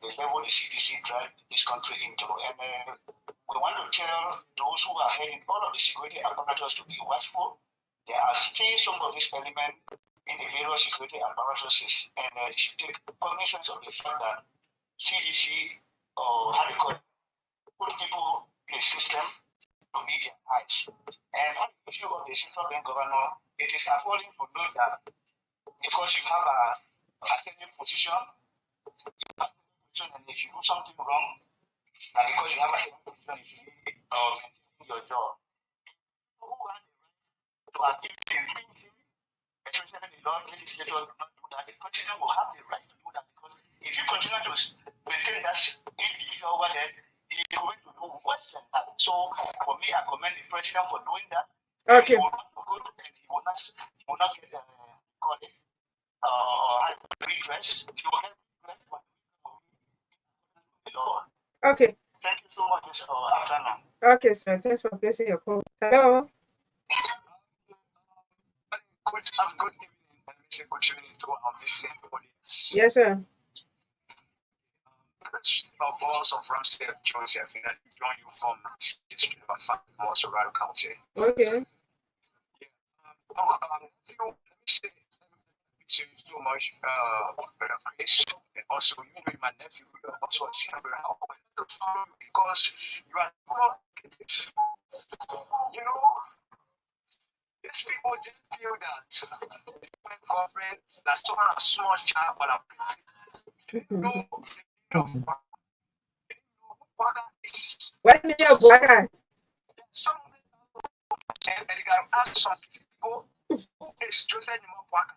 Speaker 5: the level the CDC dragged this country into. And we want to tell those who are heading all of the security apparatus to be watchful. There are still some of these elements in the various security apparatuses, and you should take cognizance of the fact that CDC, or how they call it, put people in the system to be their eyes. And on the issue of the central bank governor, it is appalling to know that because you have a senior position, and if you do something wrong, and because you have a senior position, you should be maintaining your job. Who had the right to actively impeach him, especially the law legislators do not do that the president will have the right to do that, because if you continue to maintain that individual over there, he's going to do worse than that. So for me, I commend the president for doing that.
Speaker 3: Okay.
Speaker 5: He will not go and he will not get call it redress. He will get redress for the law.
Speaker 3: Okay.
Speaker 5: Thank you so much, Mr. Afternoon.
Speaker 3: Okay, sir. Thanks for placing your call. Hello.
Speaker 5: Good evening, and good evening to our listening audience.
Speaker 3: Yes, sir.
Speaker 5: Boss of Ramsey Joseph, and I join you from District of 5, Morrisville County.
Speaker 3: Okay.
Speaker 5: Let me say so much, Brother Chris, and also you know my nephew, also a senior because you are more critics. You know, these people just feel that the government, that someone a small child, but
Speaker 3: what is your black?
Speaker 5: Some and they got ask some people who is Joseph Waka.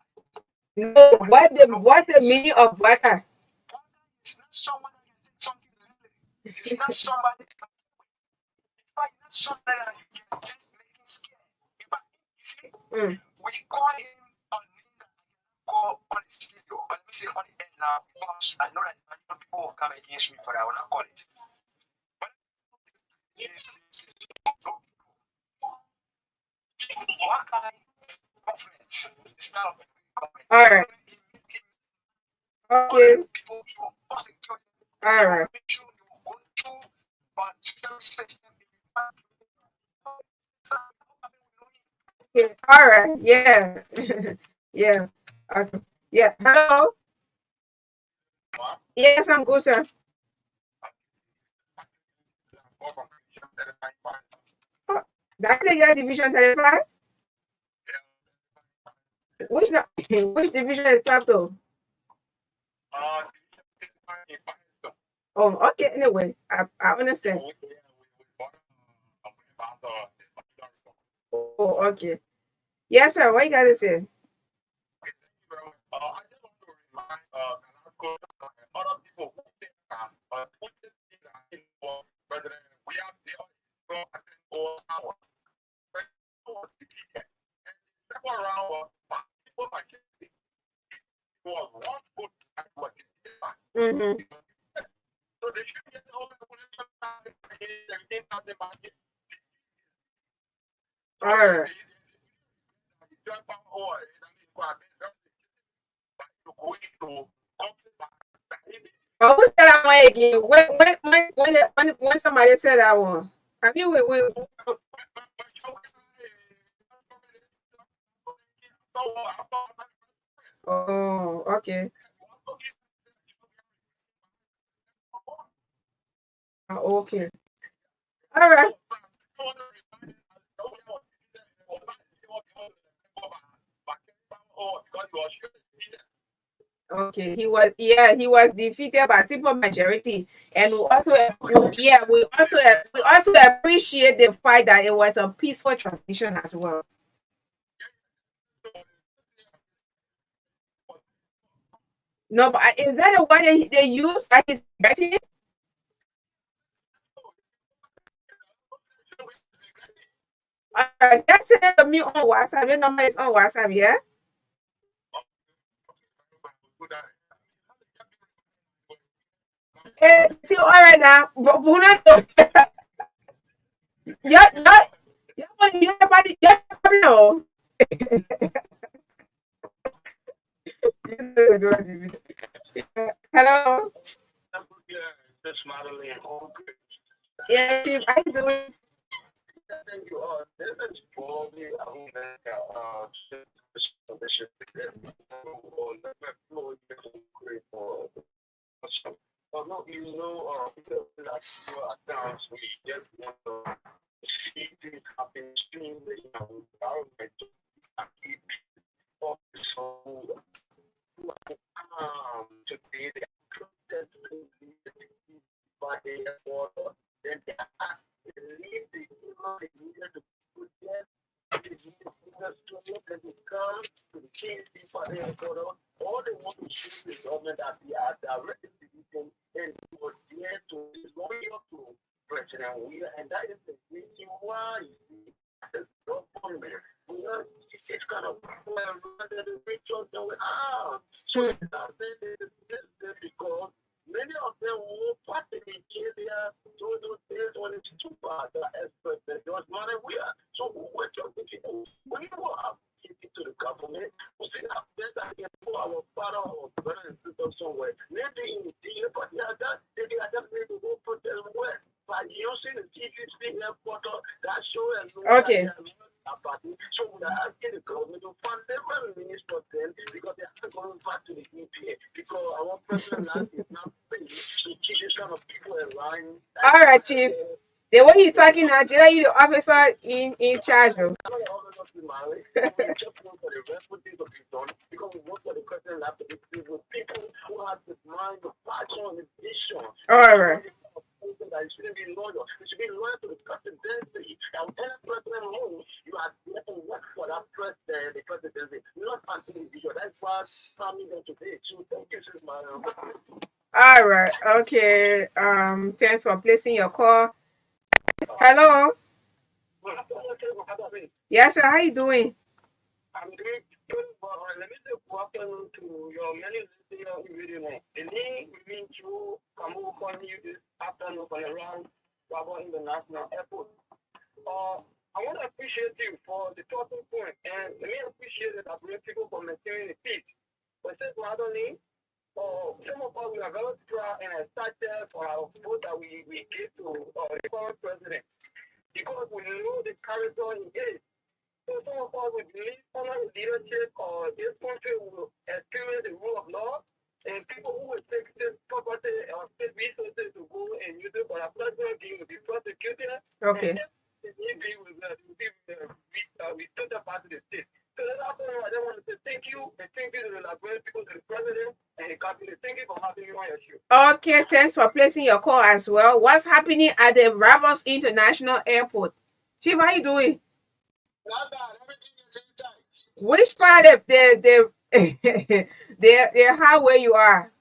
Speaker 3: No, what's the meaning of Waka?
Speaker 5: It's not someone that can take something literally. It's not somebody. In fact, not somebody that you can just make him scared. In fact, you see, we call him on name that call on the studio, but let me say on the end now, because I know that people will come against me for that when I call it. But Waka government is not government.
Speaker 3: All right. Okay. All right. Okay. All right. Yeah. Yeah. Okay. Yeah. Hello. Yes, I'm good, sir. Oh, that is division 35. Which which division is that though? Oh, okay. Anyway, I understand. Oh, okay. Yes, sir. What you got to say? Mm-hmm. All right. Oh, who said that one again? When somebody said that one? I mean, we oh, okay. Okay. All right. Okay. He was defeated by simple majority. And we also we also appreciate the fact that it was a peaceful transition as well. No, but is that the one they use that is betting? Just send it to me on WhatsApp. Your number is on WhatsApp, yeah? See, all right now. But yeah, yeah, yeah, but you nobody, yeah, no. Hello.
Speaker 5: This Magdalene.
Speaker 3: Yeah, Chief, how you doing?
Speaker 5: Thank you. This is probably no, you know, because like your accounts, we get see things happen, stream, you know, government, so today they protest by the airport, then they leave the needed to put them, they need to come to change people at the airport, all we are, and that is the reason why it's so funny. You know, it's kind of well, the rituals that we have. So it's not this because many of them will party in Nigeria to those days when it's too bad. The experts, there was money we are. So we're just thinking, when you go up to the government, we see that better can put our father or brother and sister somewhere. Maybe in the but they are just maybe go put them where by using the TVC airport that show and
Speaker 3: Okay.
Speaker 5: so we are asking the government to fund them and minister them because they are going back to the EPA because our president land is not free to keep this kind of people around.
Speaker 3: All right, Chief. The way you're talking, Nigeria, you the officer in charge of. All right.
Speaker 5: You shouldn't be loyal. You should be loyal to the presidency. And when a president moves, you are there to work for that president, the presidency, not until individual. That's why family them today. So thank you, Sis Mario.
Speaker 3: All right. Okay. Thanks for placing your call. Hello. Yes, sir. How you doing?
Speaker 5: I'm doing good, but let me say welcome to your many listeners. The link between you can move on you this afternoon from around Bravo International Airport. I want to appreciate you for the talking point, and let me appreciate that I've people for maintaining the peace. But since Magdalene, some of us we are very proud and excited for our vote that we gave to the current president because we know the character he is. So some of us will believe under his leadership or this country will experience the rule of law and people who will take state property or state resources to go and use it for a personal gain will be prosecuted.
Speaker 3: Okay.
Speaker 5: And we took that part of the state. So that's after I just want to say thank you and thank you to the Liberian people, to the president and the cabinet. Thank you for having me on your show.
Speaker 3: Okay, thanks for placing your call as well. What's happening at the Bravos International Airport? Chief, how you doing?
Speaker 5: Not bad. Everything is in time.
Speaker 3: Which part of the highway you are?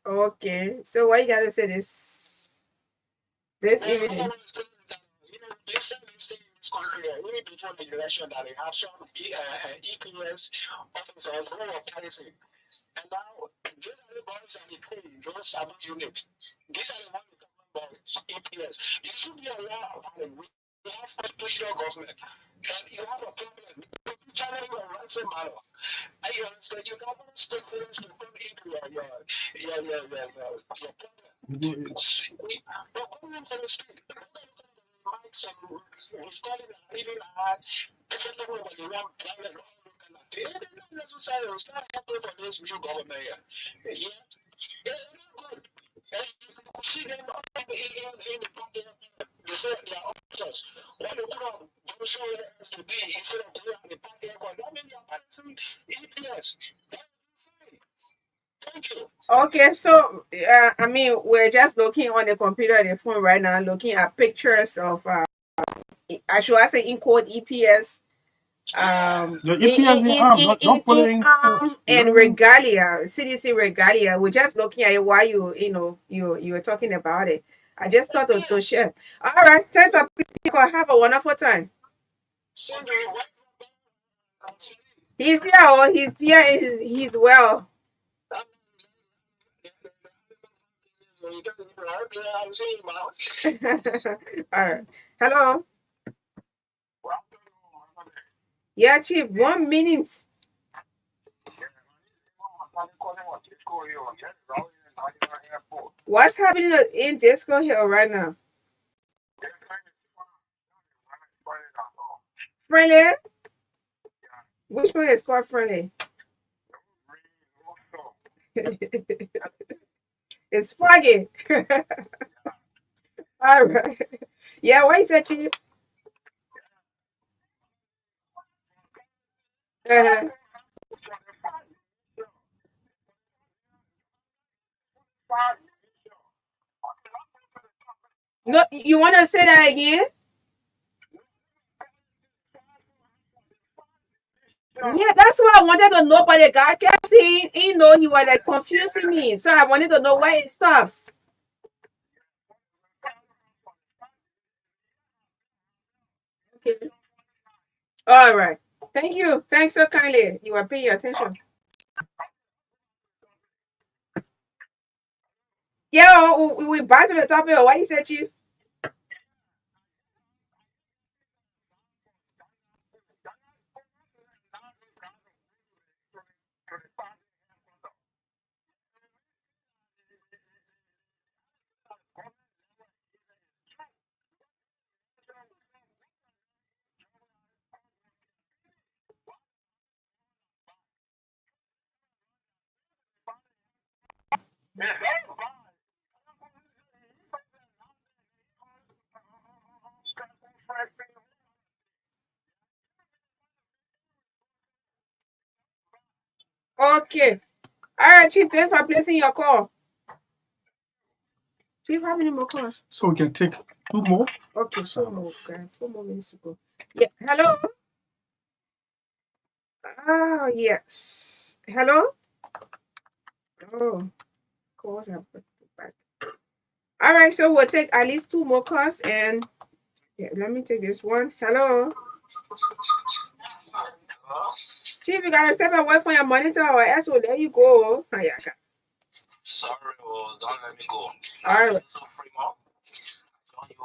Speaker 3: Okay, so what you gotta say this evening?
Speaker 5: You know, they said in this country, really before the election, that they have some EPS officers who were policy. And now, these are the boys and the cream, those are the units. These are the ones that come by EPS. You should be aware of how we have constitutional government. And you have a problem. You channel your ransom matter. And you understand, you got one stakeholders to come into your problem. But going to the street, some who's calling even different people when you want private they don't necessarily start helping for this new government here. Yeah, they're good. And you could see them in the party. They say they are officers. What they could have done so as to be instead of going on the party, that means they are passing EPS. Thank you.
Speaker 3: Okay, so I mean, we're just looking on the computer and the phone right now, looking at pictures of I say in code EPS.
Speaker 1: The EPS in arms, don't put it in
Speaker 3: arms and regalia, CDC regalia. We're just looking at it while you were talking about it. I just thought to share. All right, thanks for please have a wonderful time. He's here. Oh, he's here. He's well. All right. Hello. Yeah, Chief. 1 minute. What's happening in Disco Hill right now? Friendly? Which one is called friendly? It's foggy. All right. Yeah, what is that, Chief? No, you want to say that again? Yeah, That's why I wanted to know, but the guy kept saying, he was like confusing me. So I wanted to know why it stops. Okay. All right. Thank you. Thanks so kindly. You are paying your attention. Yeah, we back to the topic of what you said, Chief. Okay. All right, Chief. Thanks for placing your call. Chief, how many more calls?
Speaker 1: So we can take 2 more.
Speaker 3: Okay, 4 more. Okay, 4 more minutes to go. Yeah. Hello. Ah, yes. Hello. Oh, calls are back. All right, so we'll take at least 2 more calls, and yeah, let me take this one. Hello. Chief, you gotta step away from your monitor, or else we'll let you go. Ah, yeah, okay.
Speaker 5: Sorry, don't let me go.
Speaker 3: All right.
Speaker 5: So free more. Join you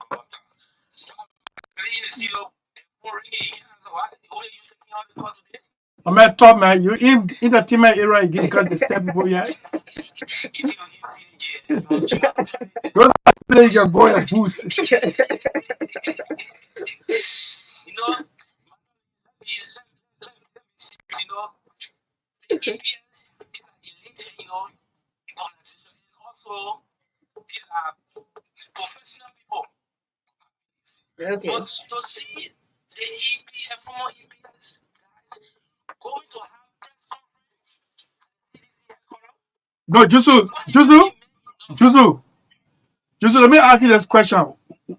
Speaker 5: from Clean is still up. Why are you taking all the call today?
Speaker 1: I'm at top, man. You in the team area, you can't disturb people yet. Don't play your boy a boost.
Speaker 5: You know, the EPS is an elite, organization. And also, these are professional people.
Speaker 3: Okay.
Speaker 5: But to see the EPF, former EPS guys going to have press conference at the CDC headquarters.
Speaker 1: No, Jusu, let me ask you this question.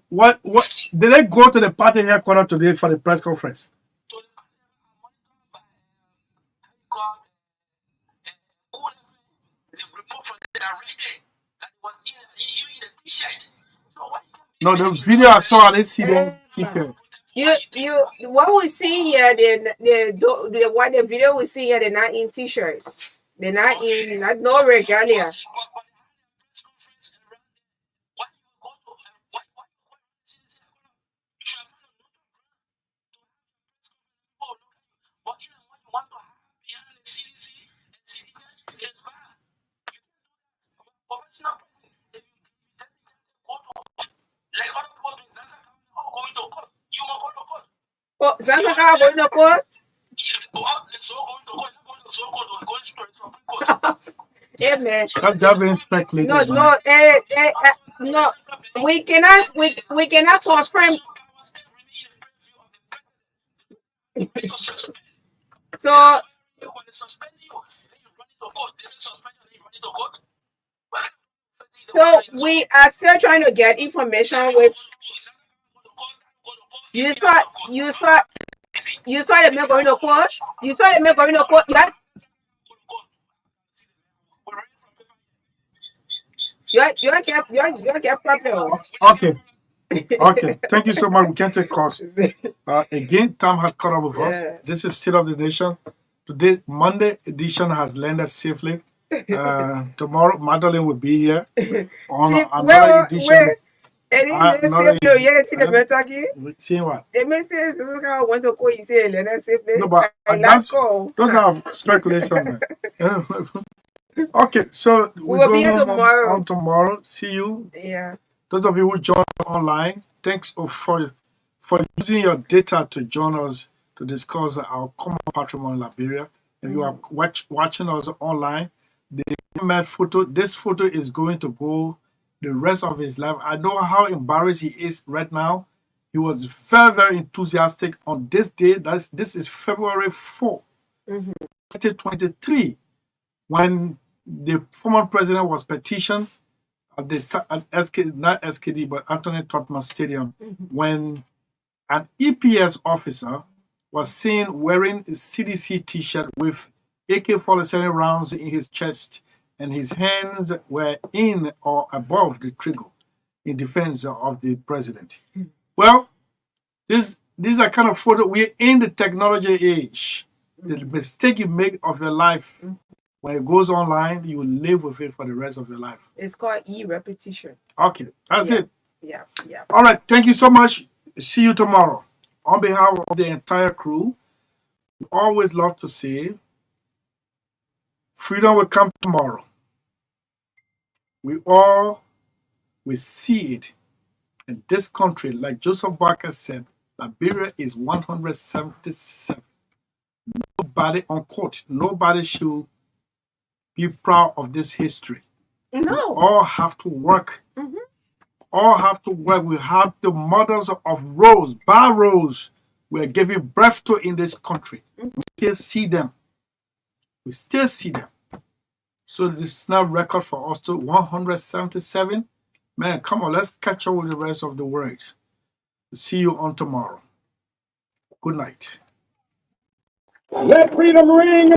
Speaker 1: What did they go to the party headquarters today for the press conference?
Speaker 5: So the monitored by how you call the report from the director that was in the t-shirt. So what
Speaker 1: No, the video I saw, I didn't see the t-shirt.
Speaker 3: What we see here, the what the video we see here, they're not in t-shirts. They're not in, not no regalia. Oh, Zanzaka going to court? Yeah, man.
Speaker 1: That's just being speculated.
Speaker 3: No. We cannot confirm. So we are still trying to get information with. You saw the man going to court. You saw the man going to court. You get problem.
Speaker 1: Okay. Thank you so much. We can take calls. Again, time has caught up with us. This is State of the Nation. Today, Monday edition has landed safely. Tomorrow, Magdalene will be here on another edition. Seeing what?
Speaker 3: It makes sense. I want to call you say safely.
Speaker 1: No, but those are speculation. Okay, so
Speaker 3: we'll be here tomorrow.
Speaker 1: On tomorrow. See you.
Speaker 3: Yeah.
Speaker 1: Those of you who join online, thanks for using your data to join us to discuss our common patrimony in Liberia. If you are watching us online, this photo is going to go the rest of his life. I know how embarrassed he is right now. He was very, very enthusiastic on this day. This is February 4, 2023, when the former president was petitioned at not SKD, but Anthony Totman Stadium, when an EPS officer was seen wearing a CDC t-shirt with AK-47 rounds in his chest, and his hands were in or above the trigger in defense of the president. Well, these are kind of photos. We're in the technology age. The mistake you make of your life, when it goes online, you will live with it for the rest of your life.
Speaker 3: It's called e-repetition.
Speaker 1: Okay, that's it.
Speaker 3: Yeah.
Speaker 1: All right, thank you so much. See you tomorrow. On behalf of the entire crew, we always love to say, freedom will come tomorrow. We all will see it. In this country, like Joseph Barker said, Liberia is 177. Nobody, unquote, nobody should be proud of this history.
Speaker 3: No.
Speaker 1: We all have to work. All have to work. We have the mothers of Rose, Bar Rose, we're giving birth to in this country. We still see them. We still see them. So this is now record for us to 177. Man, come on, let's catch up with the rest of the world. See you on tomorrow. Good night.
Speaker 4: Let freedom ring.